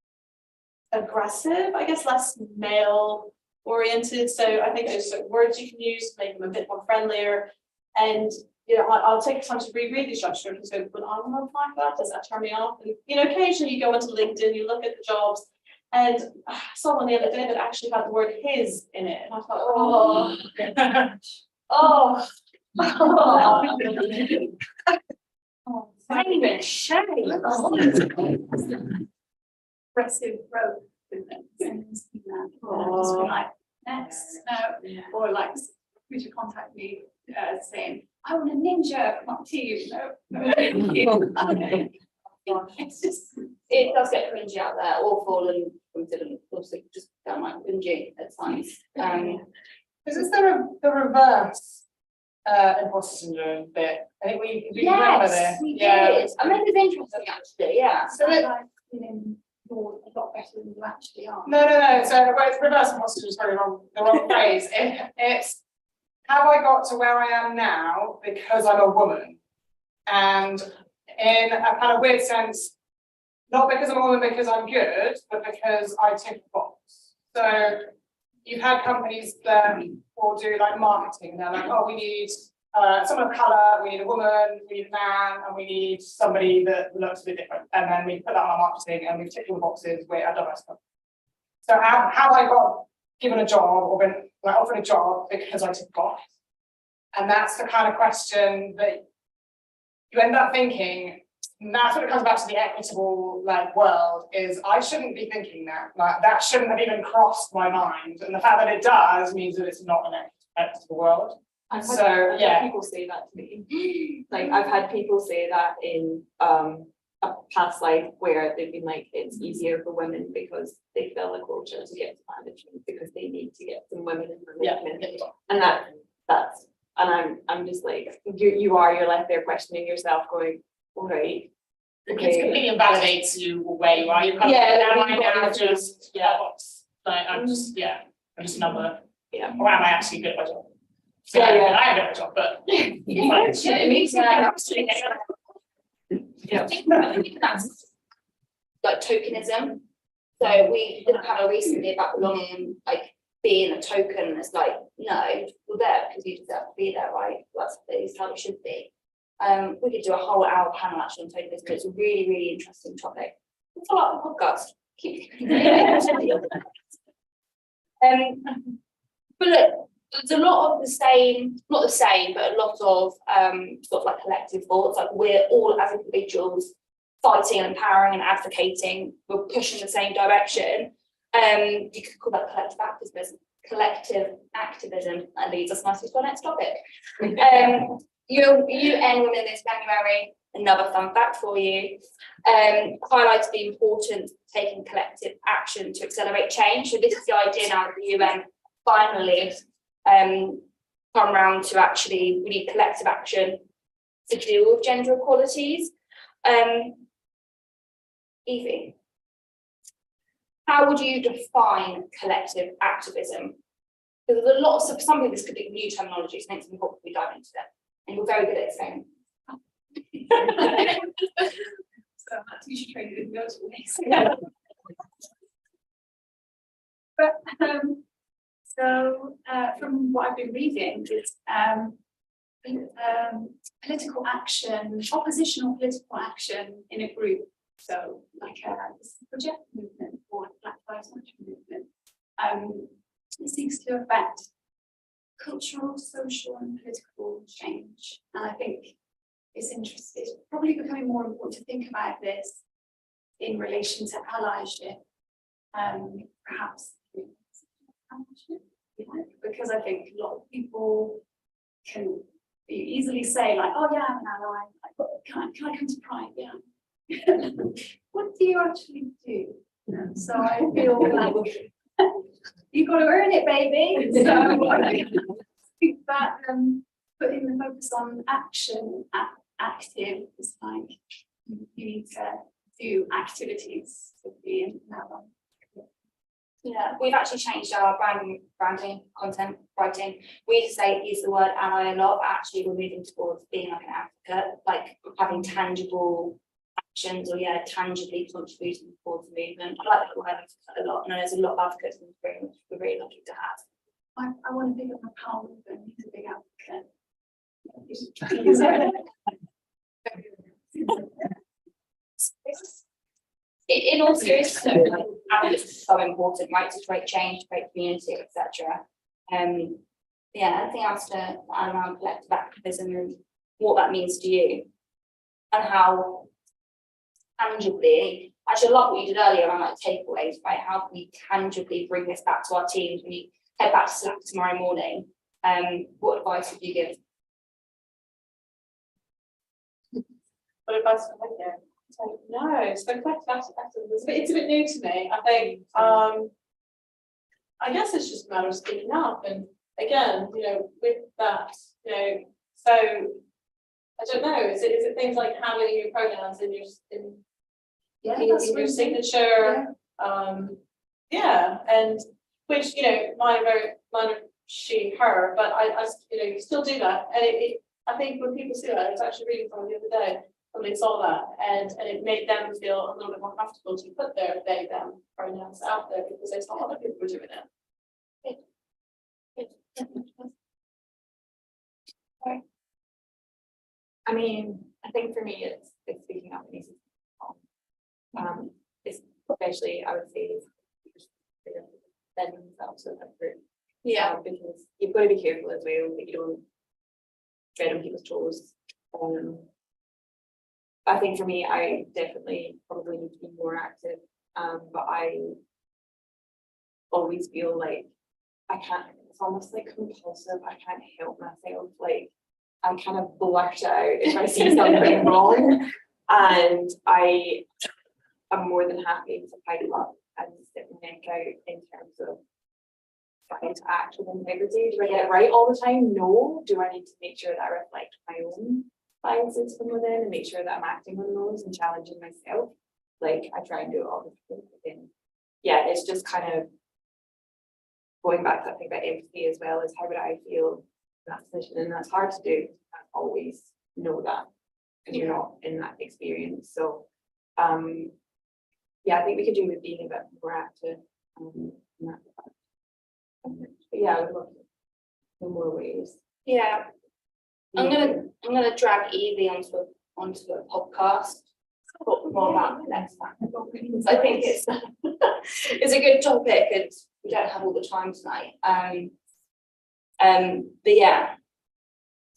aggressive, I guess, less male oriented. So I think there's certain words you can use to make them a bit more friendlier. And you know, I'll take the time to reread these job descriptions. So when I want to apply for that, does that turn me off? And you know, occasionally you go into LinkedIn, you look at the jobs, and I saw one the other day that actually had the word "his" in it, and I thought,
Shame and shame.
Aggressive growth with them. And just be like, next, or like, would you contact me saying, I want a ninja from my team? No,
It's just, it does get cringy out there, awful, and consider also just downright cringy at times.
Is this the reverse imposter syndrome bit? I think we remember
Yes,
this.
we
Yeah.
did. I mean, it's interesting actually, yeah.
So it,
Like, you're a lot better than you actually are.
no. So well, it's reverse imposter is probably the wrong phrase. It's have I got to where I am now because I'm a woman, and in a kind of weird sense, not because I'm a woman because I'm good, but because I tick a box. So you've had companies that will do like marketing. They're like, oh, we need someone of colour, we need a woman, we need a man, and we need somebody that looks a bit different. And then we put that on our marketing and we tick all the boxes, we're a diverse company. So have I got given a job or been like offered a job because I tick a box? And that's the kind of question that you end up thinking. And that's when it comes back to the equitable like world, is I shouldn't be thinking that. Like that shouldn't have even crossed my mind. And the fact that it does means that it's not an equitable world.
I've
So,
had
yeah.
people say that to me. Like I've had people say that in a past life where they've been like, it's easier for women because they feel the culture to get to management because they need to get some women in management. And that's and I'm just like, you're left there questioning yourself, going, all right.
It completely invalidates you where you are. You're kind
Yeah,
of, am I now just like I'm just I'm just another or am I actually good at my job? So I am good at my job, but
it means I think that's like tokenism. So we did a panel recently about belonging, like being a token. It's like, no, you're there because you deserve to be there, right? That's how it should be. We could do a whole hour panel actually on tokenism. It's a really, really interesting topic. It's a lot of podcast. But look, there's a lot of the same, not the same, but a lot of sort of like collective thoughts. Like we're all as individuals fighting and empowering and advocating. We're pushing the same direction. You could call that collective activism. Collective activism, and leads us nicely to our next topic. UN Women this January, another fun fact for you, highlighted the importance of taking collective action to accelerate change. So this is the idea now that the UN finally come around to actually, we need collective action to deal with gender equalities. Evie, how would you define collective activism? Because there's a lot of, for some people this could be new terminology, so next we hopefully dive into that. And you're very good at saying.
So that's usually trained in those ways. But from what I've been reading is political action, oppositional political action in a group. So like this project movement or Black Lives Matter movement. It seems to affect cultural, social and political change. And I think it's probably becoming more important to think about this in relation to allyship, perhaps because I think a lot of people can easily say like, oh yeah, I'm an ally, can I come to Pride? Yeah. What do you actually do? So I feel like you've got to earn it, baby. So I think that putting the focus on action, active is like you need to do activities to be in that one.
Yeah, we've actually changed our branding, content writing. We used to use the word ally a lot, but actually we're moving towards being like an advocate, like having tangible actions or tangibly contributing towards the movement. I like that word a lot, and there's a lot of advocates in the room, which we're really lucky to have.
I want to pick up my pal movement. He's a big advocate.
In all seriousness, advocacy is so important, right? To create change, to create community, etc. Anything else to add around collective activism and what that means to you, and how tangibly, actually I love what you did earlier around like takeaways, right? How can we tangibly bring this back to our teams when you head back to Slack tomorrow morning? What advice would you give?
What advice would I give?
No, so collective activism, it's a bit new to me. I think, I guess it's just a matter of speaking up, and again, you know, with that, you know, so I don't know, is it things like handling your pronouns in your signature? Yeah, and which, you know, mine are she, her, but I you know, you still do that, and I think when people see that, I was actually reading from the other day, when they saw that, and it made them feel a little bit more comfortable to put their they them pronouns out there, because they saw other people were doing it.
I mean, I think for me, it's speaking up and easy. It's especially, I would say, then themselves with that group.
Yeah.
Because you've got to be careful as well that you don't tread on people's toes. I think for me, I definitely probably need to be more active, but I always feel like I can't, it's almost like compulsive, I can't help myself, like I kind of blurt out if I see something wrong, and I am more than happy to pile up and stick my neck out in terms of trying to act with integrity. Do I get it right all the time? No. Do I need to make sure that I reflect my own biases from within and make sure that I'm acting on those and challenging myself? Like I try and do it all the time. And yeah, it's just kind of going back to that thing about empathy as well, is how would I feel in that position? And that's hard to do. You can't always know that because you're not in that experience. So yeah, I think we could do with being a bit more active in that regard. But yeah, I would love to know more ways.
Yeah, I'm gonna drag Evie onto a podcast. Talk more about the next time. I think it's it's a good topic, and we don't have all the time tonight. But yeah,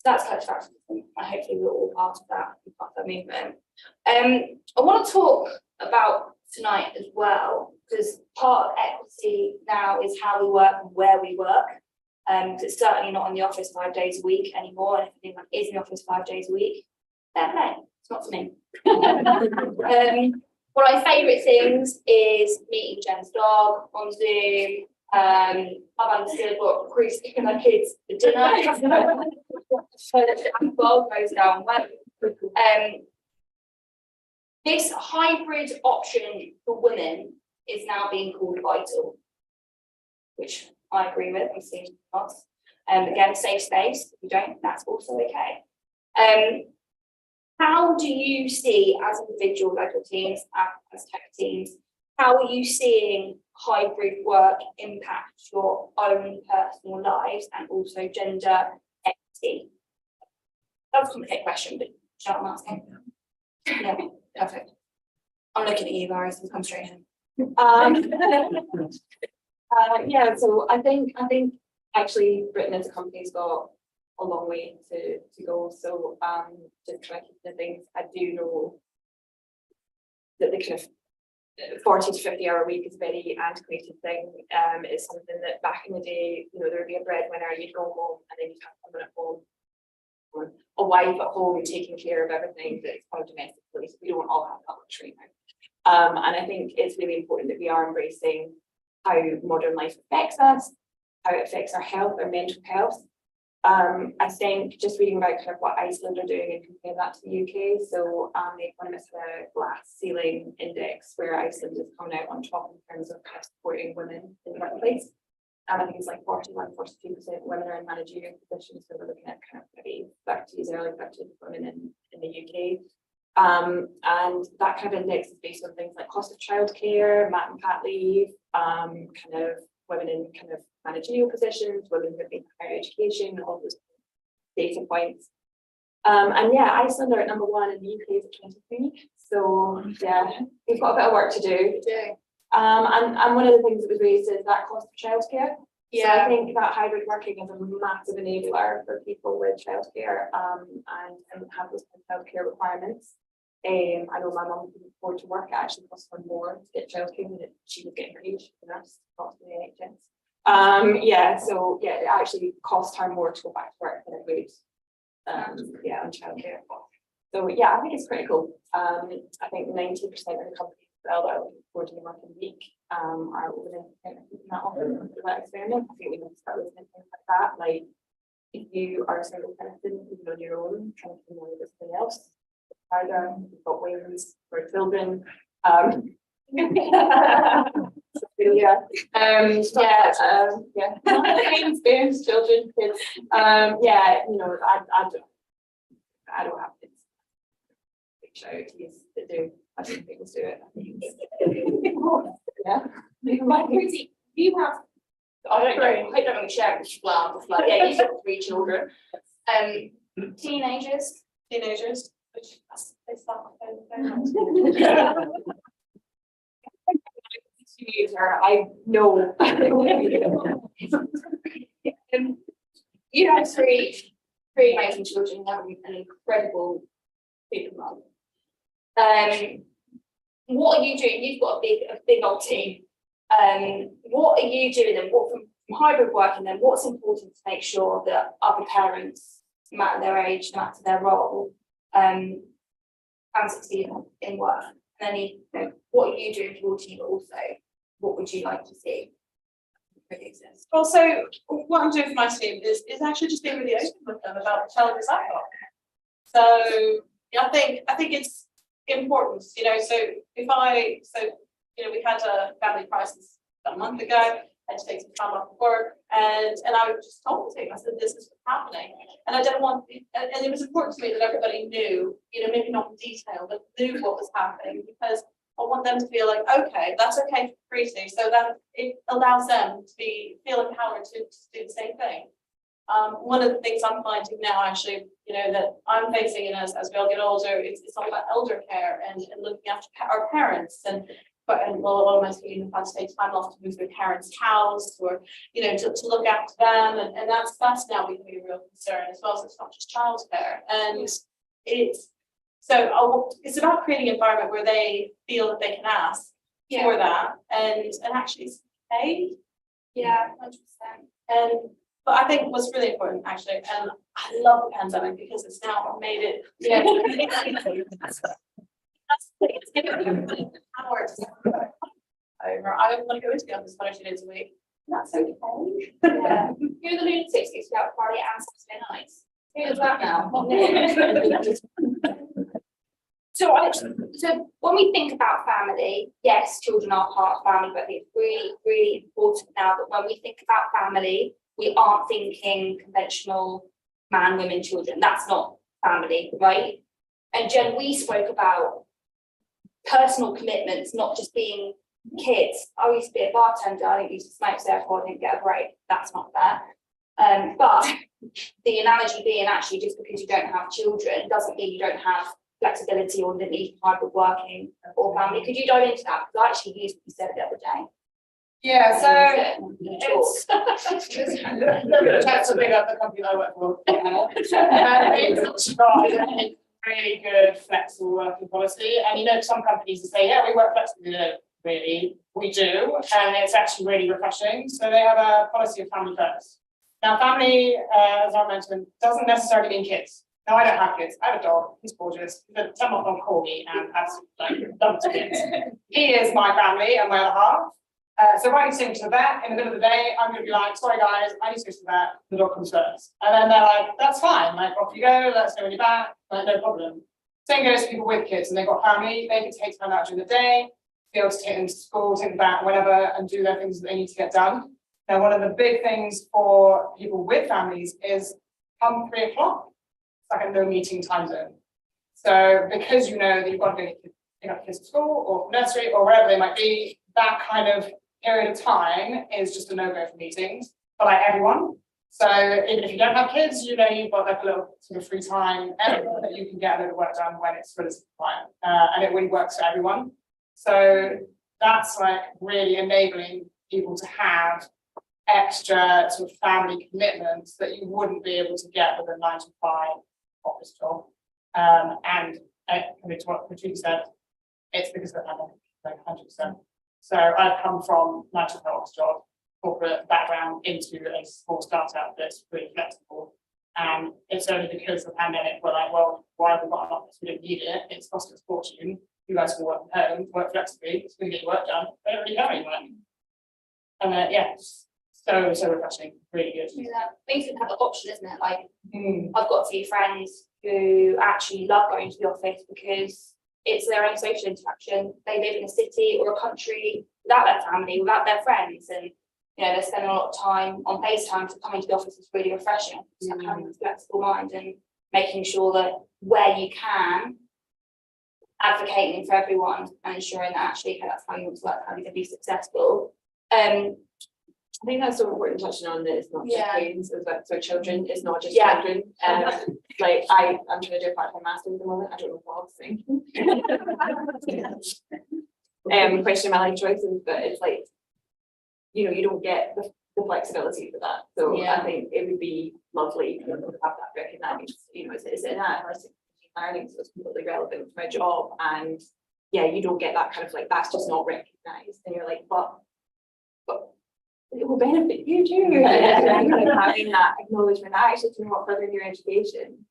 that's collective activism. Hopefully we're all part of that movement. I want to talk about tonight as well, because part of equity now is how we work and where we work. It's certainly not in the office 5 days a week anymore. And if anyone is in the office 5 days a week, then no, it's not for me. One of my favourite things is meeting Jen's dog on Zoom. I've understood what Chris taking my kids for dinner. So the dog goes down well. This hybrid option for women is now being called vital, which I agree with. I'm seeing lots. Again, safe space. If you don't, that's also okay. How do you see, as individuals, like your teams, as tech teams, how are you seeing hybrid work impact your own personal lives and also gender equity? That's a complicated question, but shall I ask him? Yeah, perfect. I'm looking at you, Varys, and come straight in.
Yeah, so I think actually Britain as a company's got a long way to go. So just kind of keep the things, I do know that the kind of 40 to 50 hour week is a very antiquated thing. It's something that back in the day, you know, there would be a breadwinner, you'd go home and then you'd have someone at home, or a wife at home taking care of everything that's kind of domestically. So we don't all have that luxury now. And I think it's really important that we are embracing how modern life affects us, how it affects our health, our mental health. I think just reading about kind of what Iceland are doing and comparing that to the UK. So the Economist had a glass ceiling index where Iceland is coming out on top in terms of kind of supporting women in the workplace. I think it's like 41, 42% women are in managerial positions. So we're looking at kind of maybe 30s, early 30s women in the UK. And that kind of index is based on things like cost of childcare, mat and pat leave, kind of women in kind of managerial positions, women who have been higher education, all those data points. And yeah, Iceland are at number 1 and the UK is at 23. So yeah, we've got a bit of work to do. And one of the things that was raised is that cost of childcare. Yeah, so I think that hybrid working is a massive enabler for people with childcare and have those childcare requirements. I know my mum couldn't afford to work. It actually cost her more to get childcare than she was getting paid. That's cost in the NHS. Yeah, so yeah, it actually cost her more to go back to work than it would. Yeah, on childcare. So yeah, I think it's critical. I think 90% of the companies that are looking forward to the working week are within that often that experiment. I think we need to start listening to things like that. Like if you are a single person, even on your own, trying to know everything else, harder, you've got wings for children. Yeah, experienced children, kids. Yeah, you know, I don't have kids. Big shout out to you that do. I think people do it. Yeah.
You have, I don't know, I hope I'm going to share it as well. It's like, yeah, you've got 3 children. Teenagers.
Which they start very
I know.
You have 3 amazing children, having an incredible super mum. What are you doing? You've got a big old team. What are you doing and what from hybrid working then, what's important to make sure that other parents, no matter their age, no matter their role, can succeed in work? And then, what are you doing for your team, but also what would you like to see really exist?
Well, so what I'm doing for my team is actually just being really open with them about the challenges I've got. So yeah, I think it's important, so we had a family crisis about a month ago. I had to take some time off of work, and I just told the team, I said, this is what's happening. And I don't want, and it was important to me that everybody knew, maybe not in detail, but knew what was happening, because I want them to feel like, okay, that's okay for Preeti, so that it allows them to feel empowered to do the same thing. One of the things I'm finding now, actually, that I'm facing, and as we all get older, it's all about elder care and looking after our parents, but a lot of my students have to take time off to move their parents' house, or to look after them, and that's now becoming a real concern as well. So it's not just childcare, and it's about creating an environment where they feel that they can ask for that, and actually it's okay.
Yeah, 100%.
But I think what's really important, actually, and I love the pandemic because it's now made it, it's given me power to over. I want to go into the office 1 or 2 days a week. That's okay.
Yeah. You're the lunatics who go out Friday and Saturday nights. Who does that now? So when we think about family, yes, children are part of family, but it's really, really important now that when we think about family, we aren't thinking conventional man, women, children. That's not family, right? And Jen, we spoke about personal commitments, not just being kids. I used to be a bartender, I didn't used to smoke, so therefore I didn't get a break. That's not fair. But the analogy being actually just because you don't have children doesn't mean you don't have flexibility or the need for hybrid working or family. Could you dive into that? Because I actually used what you said the other day.
Yeah, so that's a big up the company I work for. It's got a really good flexible working policy, and some companies say, yeah, we work flexibly. No, really, we do, and it's actually really refreshing. So they have a policy of family first. Now, family, as I mentioned, doesn't necessarily mean kids. No, I don't have kids. I have a dog. He's gorgeous. But someone will call me and has dumped kids. He is my family and my other half. So if I need to take to the vet in the middle of the day, I'm going to be like, sorry guys, I need to go to the vet. The dog comes first. And then they're like, that's fine. Like, off you go. Let us know when you're back. Like, no problem. Same goes to people with kids and they've got family. They can take time out during the day, be able to take them to school, take them back, whatever, and do their things that they need to get done. Now, one of the big things for people with families is come 3 o'clock. It's like a no meeting time zone. So because you know that you've got to go pick up kids to school or nursery or wherever they might be, that kind of period of time is just a no-go for meetings for like everyone. So even if you don't have kids, you've got like a little sort of free time that you can get a little work done when it's relatively quiet. And it really works for everyone. So that's like really enabling people to have extra sort of family commitments that you wouldn't be able to get with a 9-to-5 office job. And coming to what Patricia said, it's because of the pandemic, like 100%. So I've come from 9-to-5 office job, corporate background into a small startup that's really flexible.
And it's only because of the pandemic we're like, well, why have we got an office? We don't need it. It's cost us a fortune. You guys can work from home, work flexibly, it's going to get your work done. Don't really go anywhere. And yeah, it's so refreshing, really good.
Yeah, basically have an option, isn't it? Like, I've got a few friends who actually love going to the office because it's their own social interaction. They live in a city or a country without their family, without their friends, and you know, they're spending a lot of time on FaceTime, so coming to the office is really refreshing. So having a flexible mind and making sure that where you can, advocating for everyone and ensuring that actually, okay, that's how you want to work, how you're going to be successful.
I think that's so important touching on that it's not just parents, it's about so children, it's not just
Yeah.
children. Like I'm trying to do a part-time master's at the moment, I don't know what I was thinking. Question my life choices, but it's like, you know, you don't get the flexibility for that. So
Yeah.
I think it would be lovely to have that recognised, you know, it's an holistic learning, so it's completely relevant to my job. And yeah, you don't get that kind of like, that's just not recognised. And you're like, but it will benefit you too. And kind of having that acknowledgement, actually, you know what, furthering your education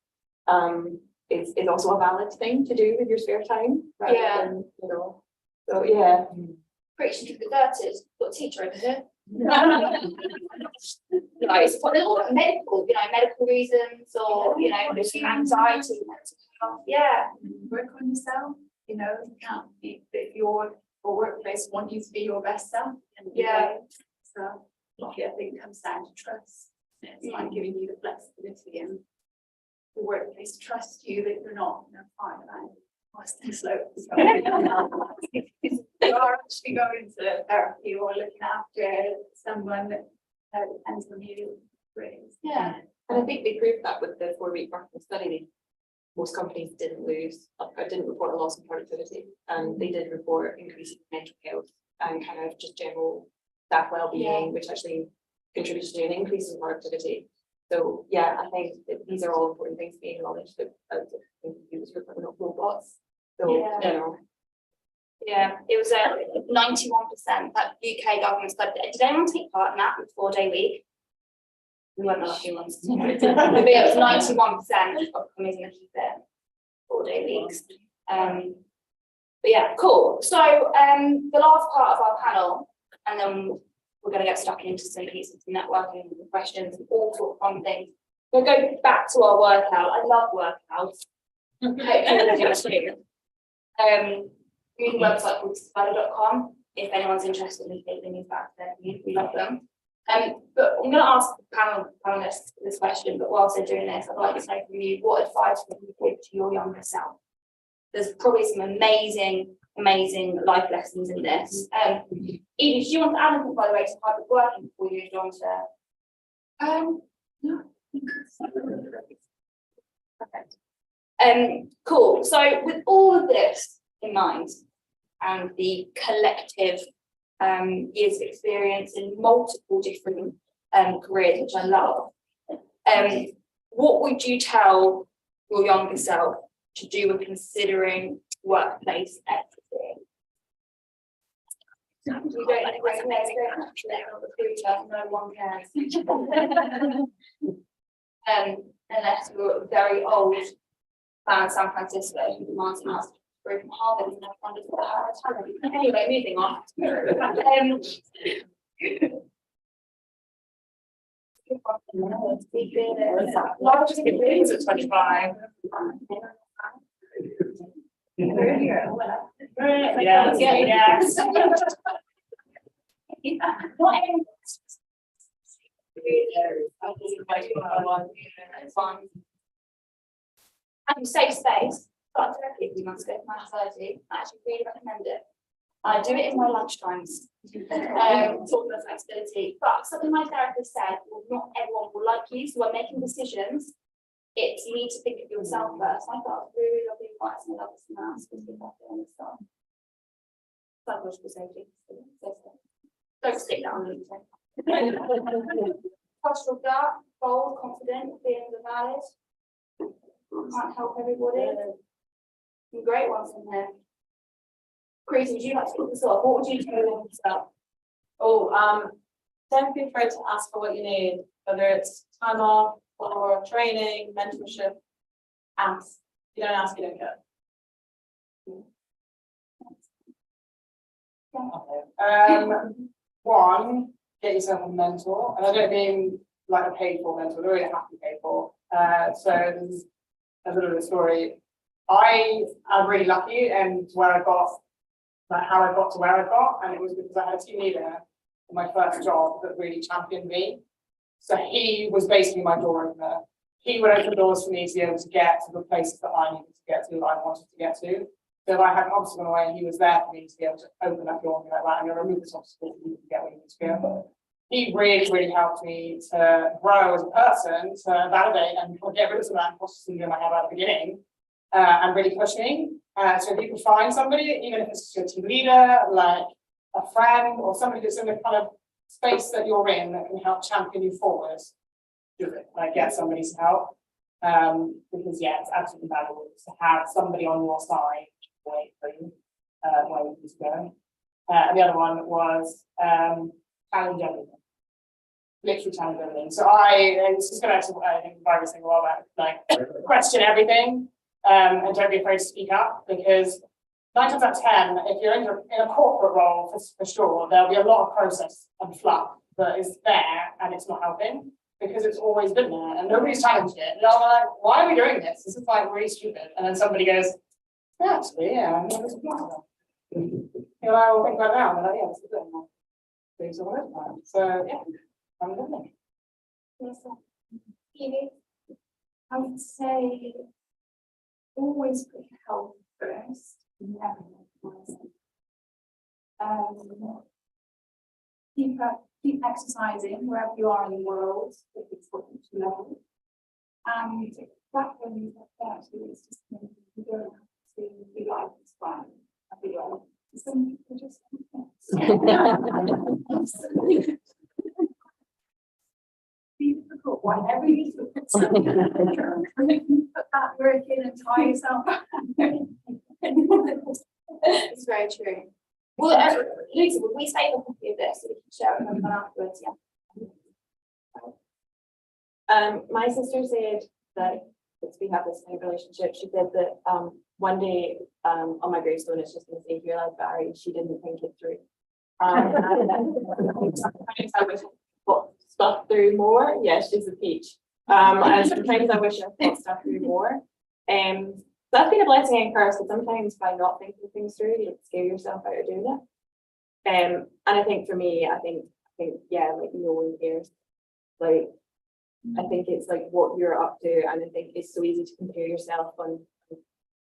is also a valid thing to do with your spare time. Rather than, you know, so yeah.
Preaching to the converted, got a teacher over here. It's for medical, you know, medical reasons or, you know, anxiety, mental health. Yeah.
Work on yourself, you know, you can't be that your workplace want you to be your best self.
Yeah.
So yeah, I think it comes down to trust. It's like giving you the flexibility and the workplace trust you that you're not, you know, fine about Austin slope. So you are actually going to therapy or looking after someone that depends on you. Really.
Yeah.
And I think they proved that with the 4-week working study. Most companies didn't report a loss in productivity, and they did report increasing mental health and kind of just general staff well-being, which actually contributes to an increase in productivity. So yeah, I think that these are all important things to be acknowledged, that computers are not robots. So you know.
Yeah, it was 91% that UK government study. Did anyone take part in that 4-day week? We weren't the lucky ones. But it was 91% of companies going to keep their 4-day weeks. But yeah, cool. So the last part of our panel, and then we're going to get stuck into some pieces of networking and questions and all sorts of fun things. We'll go back to our workout. I love workouts. We use a website called spider.com. If anyone's interested in taking these back, then we love them. But I'm going to ask the panelists this question, but whilst they're doing this, I'd like to know from you, what advice would you give to your younger self? There's probably some amazing life lessons in this. Edie, do you want to add anything, by the way, to hybrid working before you moved on to?
No.
Perfect. Cool. So with all of this in mind, and the collective years of experience in multiple different careers, which I love, what would you tell your younger self to do with considering workplace equity? You don't recognize no one cares. Unless you're a very old fan of San Francisco who demands a master's degree from Harvard and have wonderful talent. Anyway, moving on.
Largest beginnings at 25. Yes.
And safe space. But therapy a few months ago for my anxiety. I actually really recommend it. I do it in my lunch times. Talk about flexibility. But something my therapist said, well, not everyone will like you. So when making decisions, you need to think of yourself first. I thought really lovely advice and I love this now. Psychological safety. Don't stick that on LinkedIn. Postural gut, bold, confident, feelings are valid. Can't help everybody. Some great ones in there. Chris, would you like to pick this up? What would you tell yourself?
Don't be afraid to ask for what you need, whether it's time off for training, mentorship, ask. If you don't ask, you don't get.
One, get yourself a mentor, and I don't mean like a paid for mentor, they really have to be paid for. So there's a little bit of a story. I am really lucky and where I got, like how I got to where I got, and it was because I had a team leader in my first job that really championed me. So he was basically my door opener. He would open doors for me to be able to get to the places that I needed to get to, that I wanted to get to. So if I had an obstacle in the way, he was there for me to be able to open that door and be like, right, I'm going to remove this obstacle so you can get where you need to go. He really, really helped me to grow as a person, to validate and get rid of some of that imposter syndrome I had at the beginning, and really push me. So if you can find somebody, even if it's your team leader, like a friend or somebody that's in the kind of space that you're in that can help champion you forward, do it. Like get somebody's help. Because yeah, it's absolutely valuable to have somebody on your side waiting for you, where you need to go. And the other one was challenge everything. Literally challenge everything. So this is going to I think every single while back, like question everything, and don't be afraid to speak up, because 9 times out of 10, if you're in a corporate role, for sure, there'll be a lot of process and fluff that is there and it's not helping, because it's always been there and nobody's challenged it. And I'm like, why are we doing this? This is like really stupid. And then somebody goes, yeah, actually, yeah, I never thought about that. You know, I will think about it now, and then, yeah, this is it. Doing some work now. So yeah, I'm doing it.
Yes, I would say always put your health first, never myself. Keep exercising wherever you are in the world, if it's what you love. And that when you get that, it's just you don't have to be like it's fine. I feel like some people just be difficult, whatever you do. Put that work in and tie yourself up.
It's very true. Well, Lucy, would we save a copy of this so we can share it with everyone afterwards? Yeah.
My sister said that, since we have this kind of relationship, she said that one day on my gravestone it's just going to say "Here lies Barry." She didn't think it through. Sometimes I wish I thought stuff through more. Yeah, she's a peach. And sometimes I wish I thought stuff through more. That's been a blessing and curse, and sometimes by not thinking things through, you scare yourself out of doing it. And I think for me, I think yeah, like no one cares. Like I think it's like what you're up to, and I think it's so easy to compare yourself on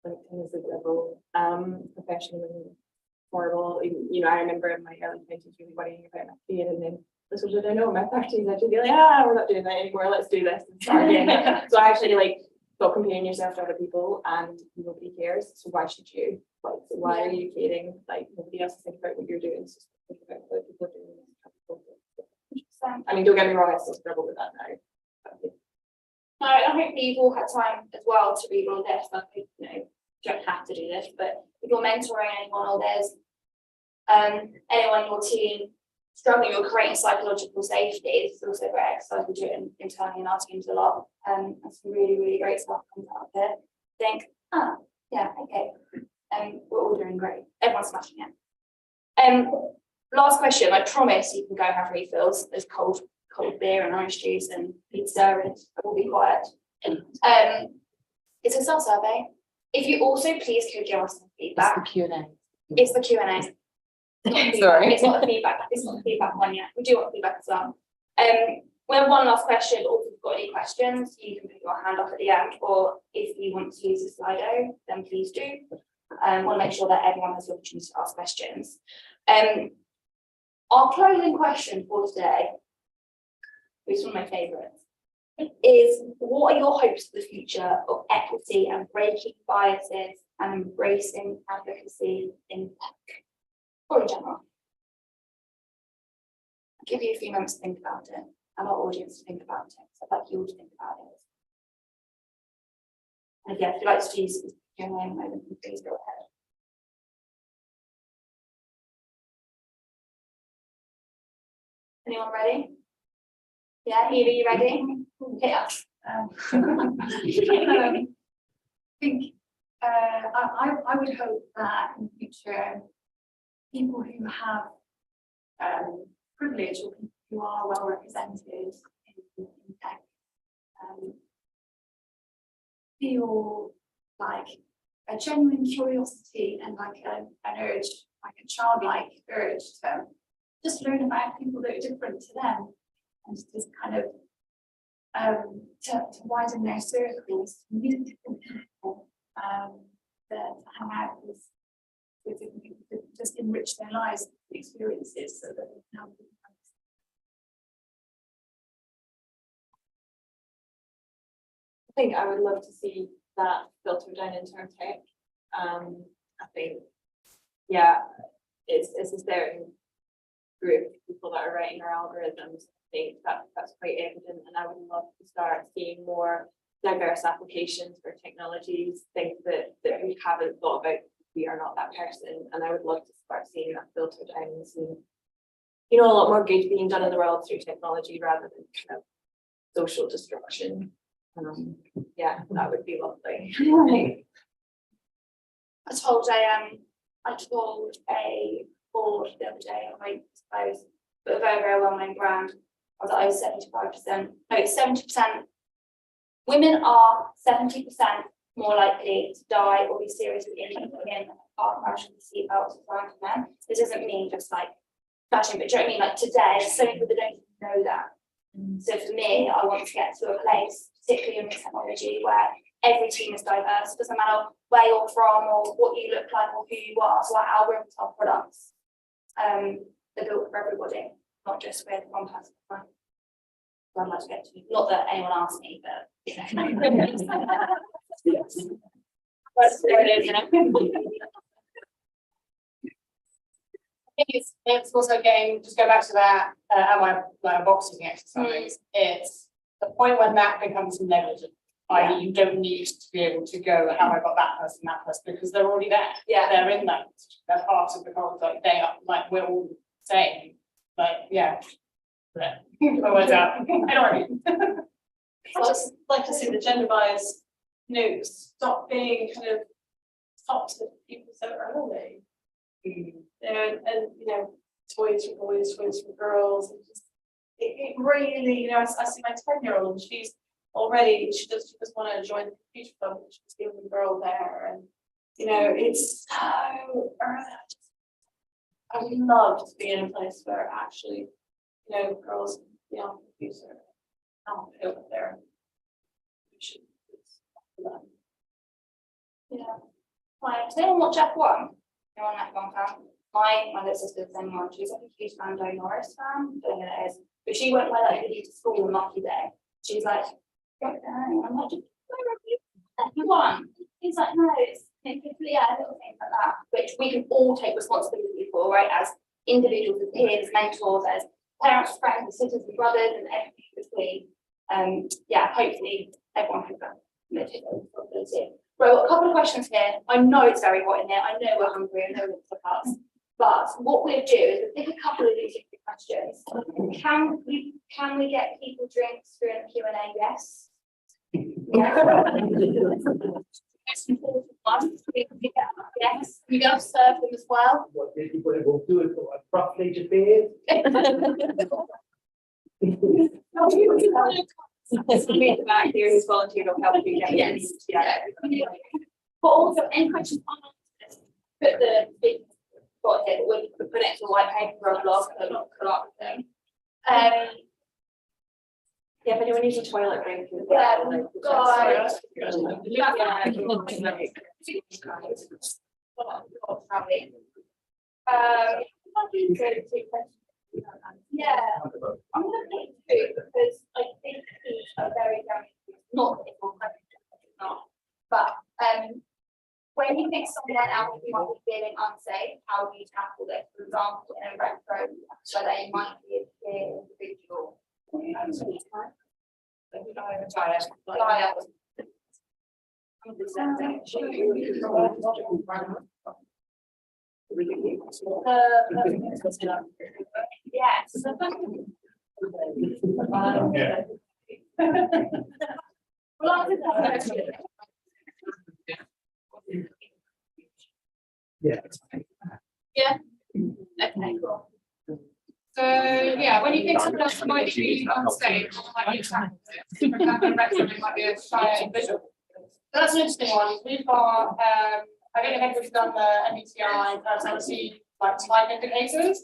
LinkedIn as a level, professionally horrible. You know, I remember in my early 20s really worrying about my kid, and then this was what I know in my 30s, I should be like, we're not doing that anymore, let's do this and start again. So I actually like stop comparing yourself to other people, and nobody cares. So why should you? Like, so why are you caring? Like nobody else is thinking about what you're doing. It's just think about what people are doing. I mean, don't get me wrong, I still struggle with that now.
No, I hope you've all had time as well to read all this. Like, you know, you don't have to do this, but if you're mentoring anyone or there's anyone in your team struggling or creating psychological safety, it's also a great exercise. We do it internally in our teams a lot. And some really, really great stuff comes out of it. Think, yeah, okay. We're all doing great. Everyone's smashing it. Last question. I promise you can go have refills. There's cold beer and orange juice and pizza, and we'll be quiet. It's a self-survey. If you also please could give us some feedback.
It's the Q&A.
It's the Q&A.
Sorry.
It's not the feedback. It's not the feedback one yet. We do want feedback as well. We have one last question, or if you've got any questions, you can put your hand up at the end, or if you want to use the Slido, then please do. Want to make sure that everyone has the opportunity to ask questions. Our closing question for today, which is one of my favourites, is what are your hopes for the future of equity and breaking biases and embracing advocacy in tech, or in general? I'll give you a few moments to think about it, and our audience to think about it. So I'd like you all to think about it. And yeah, if you'd like to use the Q&A in a moment, please go ahead. Anyone ready? Yeah, Eva, you ready? Hit us.
think I would hope that in future, people who have privilege or people who are well represented in tech feel like a genuine curiosity and like an urge, like a childlike urge to just learn about people that are different to them and just kind of to widen their circles, to meet different people, to hang out with different people, to just enrich their lives and experiences so that they can help people.
I think I would love to see that filter down into our tech. I think, yeah, it's a certain group of people that are writing our algorithms. I think that's quite evident, and I would love to start seeing more diverse applications for technologies, things that we haven't thought about. We are not that person, and I would love to start seeing that filter down and seeing, a lot more good being done in the world through technology rather than kind of social destruction. Yeah, that would be lovely.
I told a board the other day, I won't suppose, but a very, very well-known brand. I was like, over 75%, no, 70%. Women are 70% more likely to die or be seriously injured in a car crash with seatbelts around men. This doesn't mean just like flashing, but do you know what I mean? Like today, so many people don't know that. So for me, I want to get to a place, particularly in technology, where every team is diverse. It doesn't matter where you're from or what you look like or who you are. So our algorithms, our products, they're built for everybody, not just with one person. I'd like to get to. Not that anyone asked me, but But there it is,
I think it's also getting, just go back to that, my boxing exercise. It's the point when that becomes negligent, i.e. you don't need to be able to go, how I got that person, because they're already there.
Yeah.
They're in that, they're part of the whole, like they are, like we're all the same. Like, yeah. My words out. I know what I mean.
I just like to see the gender bias, stop being kind of taught to people so early. And toys for boys, toys for girls, and just it really, I see my 10-year-old, and she just want to join the computer club, and she's the only girl there, and it's so early. I would love to be in a place where actually, girls be on the computer, not over there.
yeah. Right, does anyone watch F1? Anyone F1 fan? My little sister's the same one. She's like a huge Lando Norris fan. I don't know who it is, but she won't wear that hoodie to school on lucky day. She's like, I'm like, where are you? F1. He's like, no, it's little things like that, which we can all take responsibility for, right? As individuals, as peers, mentors, as parents, friends, sisters, and brothers, and everything between. Hopefully everyone can take responsibility. Right, we've got a couple of questions here. I know it's very hot in here. I know we're hungry. I know we're for us. But what we'll do is we'll pick a couple of these questions. Can we get people drinks during the Q&A? Yes. Yes. You going to serve them as well?
What everybody will do is put a properly to bed.
Somebody at the back here who's volunteered will help you get
Yes.
yeah.
But also, any questions on this? Put the big spot here, we'll put it into a white paper or a blog, a lot of thing.
Yeah, if anyone needs a toilet break.
Yeah, guys. Yeah, I'm gonna pick two because I think these are very, very not difficult questions, not. But when you think someone else who might be feeling unsafe, how do you tackle this? For example, in a retro, so they might be a peer individual. Yes. Well, I did that question.
Yeah.
Yeah. Okay, cool.
So, yeah, when you think someone else might be on stage, might be attracted, for example, in Wrexham, it might be a shy individual. So that's an interesting one. We've got, I don't know if anybody's done the MBTI personality like type indicators.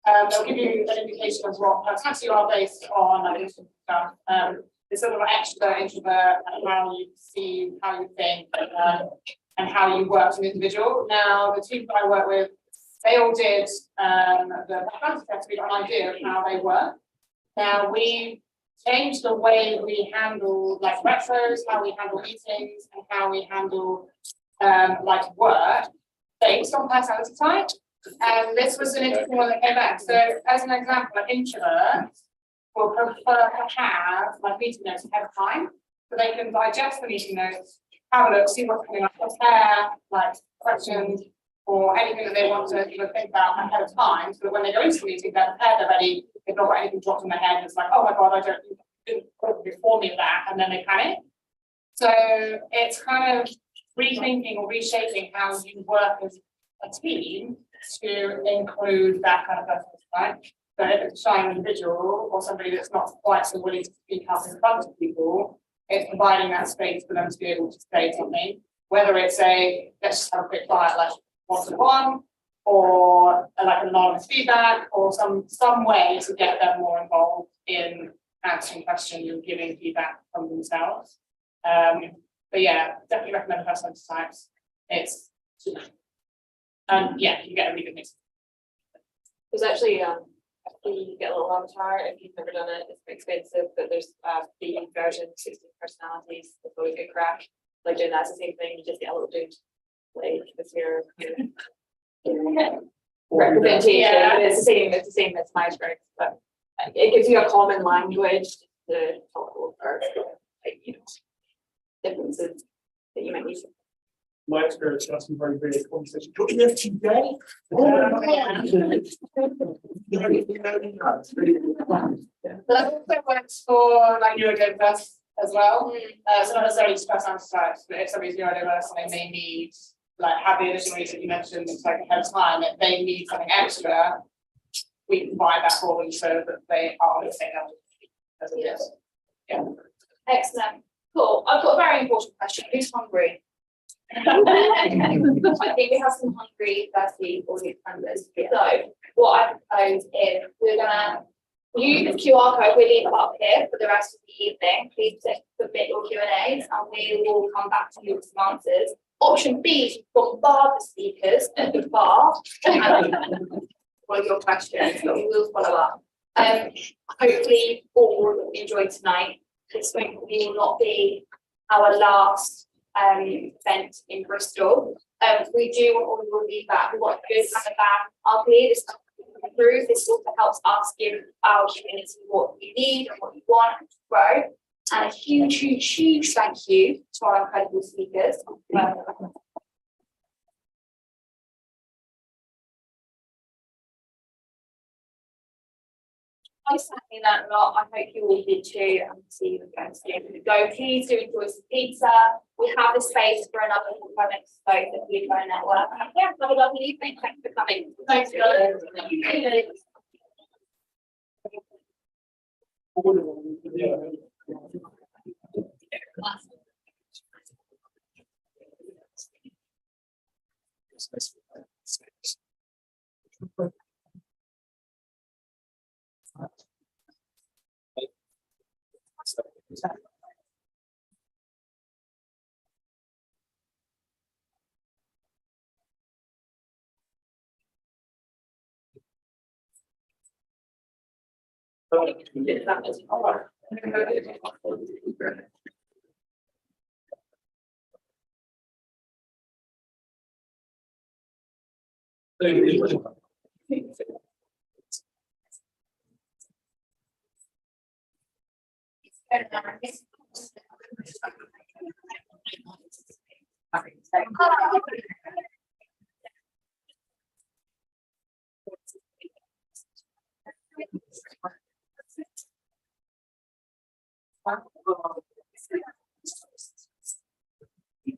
They'll give you an indication of what personality you are based on like stuff. It's sort of extrovert, introvert, and how you see, how you think, and how you work as an individual. Now, the team that I work with, they all did the personality test. We got an idea of how they work. Now we changed the way we handle like retros, how we handle meetings, and how we handle like work based on personality type. And this was an interesting one that came back. So as an example, an introvert will prefer to have like meeting notes ahead of time, so they can digest the meeting notes, have a look, see what's coming up, prepare like questions or anything that they want to think about ahead of time, so that when they go into the meeting, they're prepared, they're ready, they've not got anything dropped in their head, and it's like, oh my god, I didn't inform me of that, and then they panic. So it's kind of rethinking or reshaping how you work as a team to include that kind of person, right? So if it's a shy individual or somebody that's not quite so willing to speak up in front of people, it's providing that space for them to be able to say something, whether it's a, let's just have a quick quiet, like one-to-one, or like anonymous feedback, or some way to get them more involved in answering questions and giving feedback from themselves. But yeah, definitely recommend personality types. It's yeah, you get a really good mix.
There's actually you get a little avatar if you've never done it. It's expensive, but there's the version 16 personalities. It's always good crack. Like doing that's the same thing. You just get a little dude like with your representation.
Yeah.
It's the same. It's the same as Myers-Briggs, but it gives you a common language to talk over, like, you know, differences that you might need.
My experience has some very brilliant conversations. Got the FTJ?
But that also works for like neurodiverse as well. So not necessarily just personality types, but if somebody's neurodiverse and they may need, like, have the additional reason you mentioned, it's like ahead of time, if they need something extra, we can provide that for them so that they are the same level as it is. Yeah.
Excellent. Cool. I've got a very important question. Who's hungry? I think we have some hungry, thirsty audience members. So what I propose is we're gonna use the QR code. We'll leave it up here for the rest of the evening. Please submit your Q&As and we will come back to you with some answers. Option B is bombard the speakers at the bar and one of your questions, but we will follow up. Hopefully all enjoyed tonight. This will not be our last event in Bristol. We do want all your feedback. We want good and the bad, ugly. This improve. This also helps us give our community what you need and what you want to grow. And a huge, huge, huge thank you to our incredible speakers. I certainly learned a lot. I hope you all did too. And see you again to go. Please do enjoy some pizza. We have the space for another moment to vote at the Huboo network. Yeah, have a lovely evening. Thanks for coming. Thanks, guys.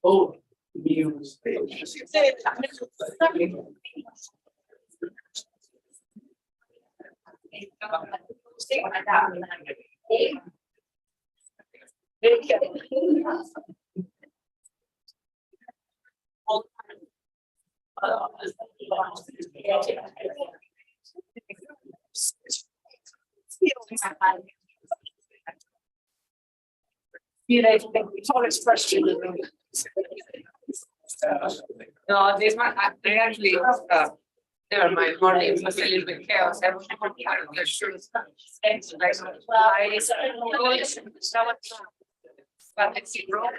Oh, news.
You know, tallest question.
No, this one, I actually, never mind, morning, it was a little bit chaos, everyone had their shoes. Like, but it's wrong.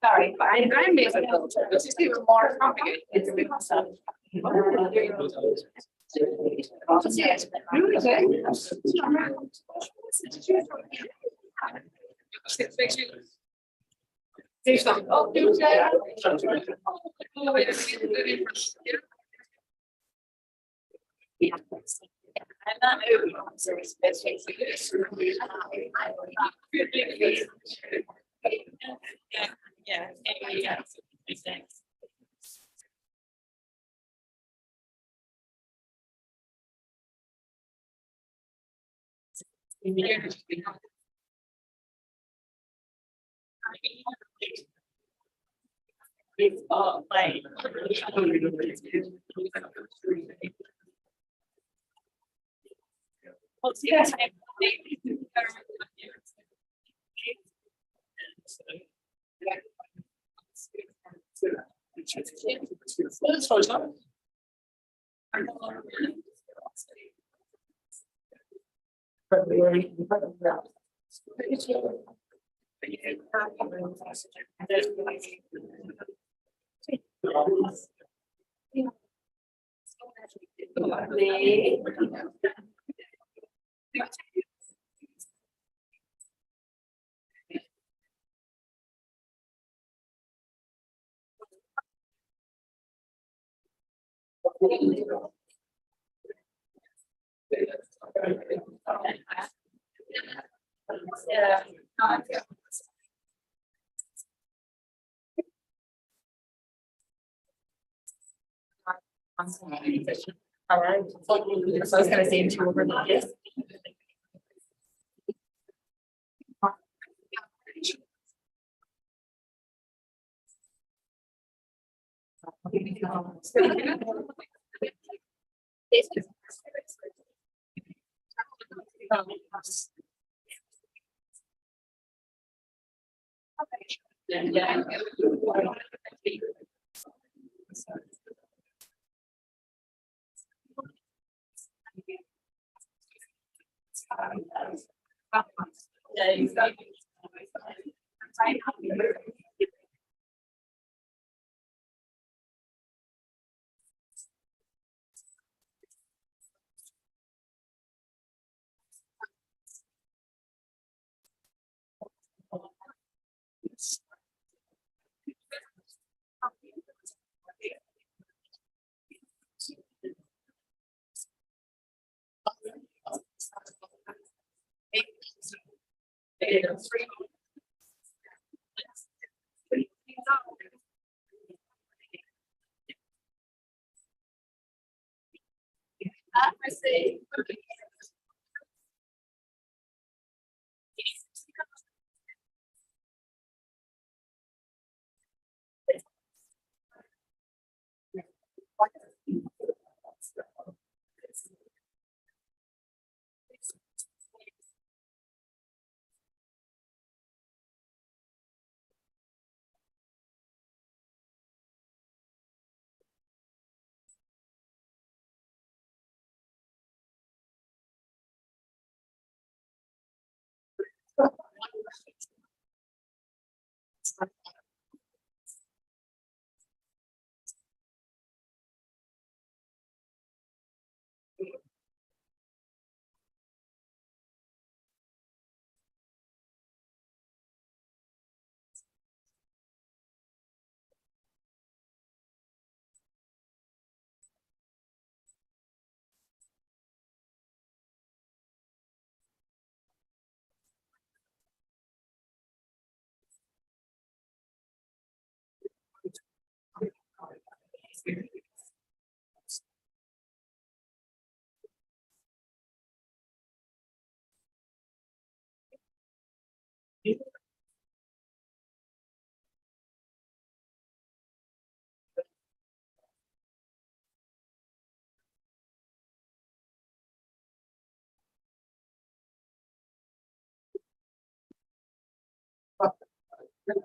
Sorry, but I'm difficult, which is even more complicated. It's all right. So I was gonna say two over the yes. I see.
Wow.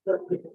Sorry.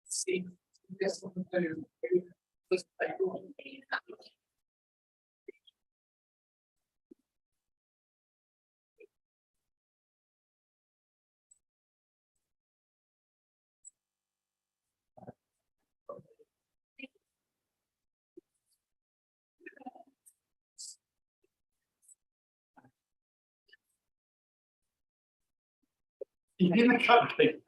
See, this one, this type of- You need a cupcake.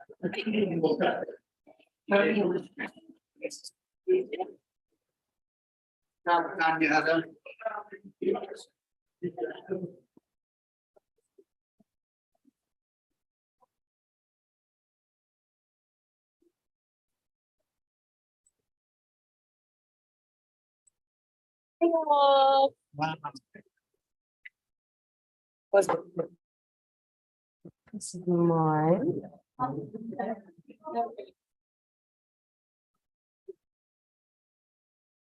Was mine.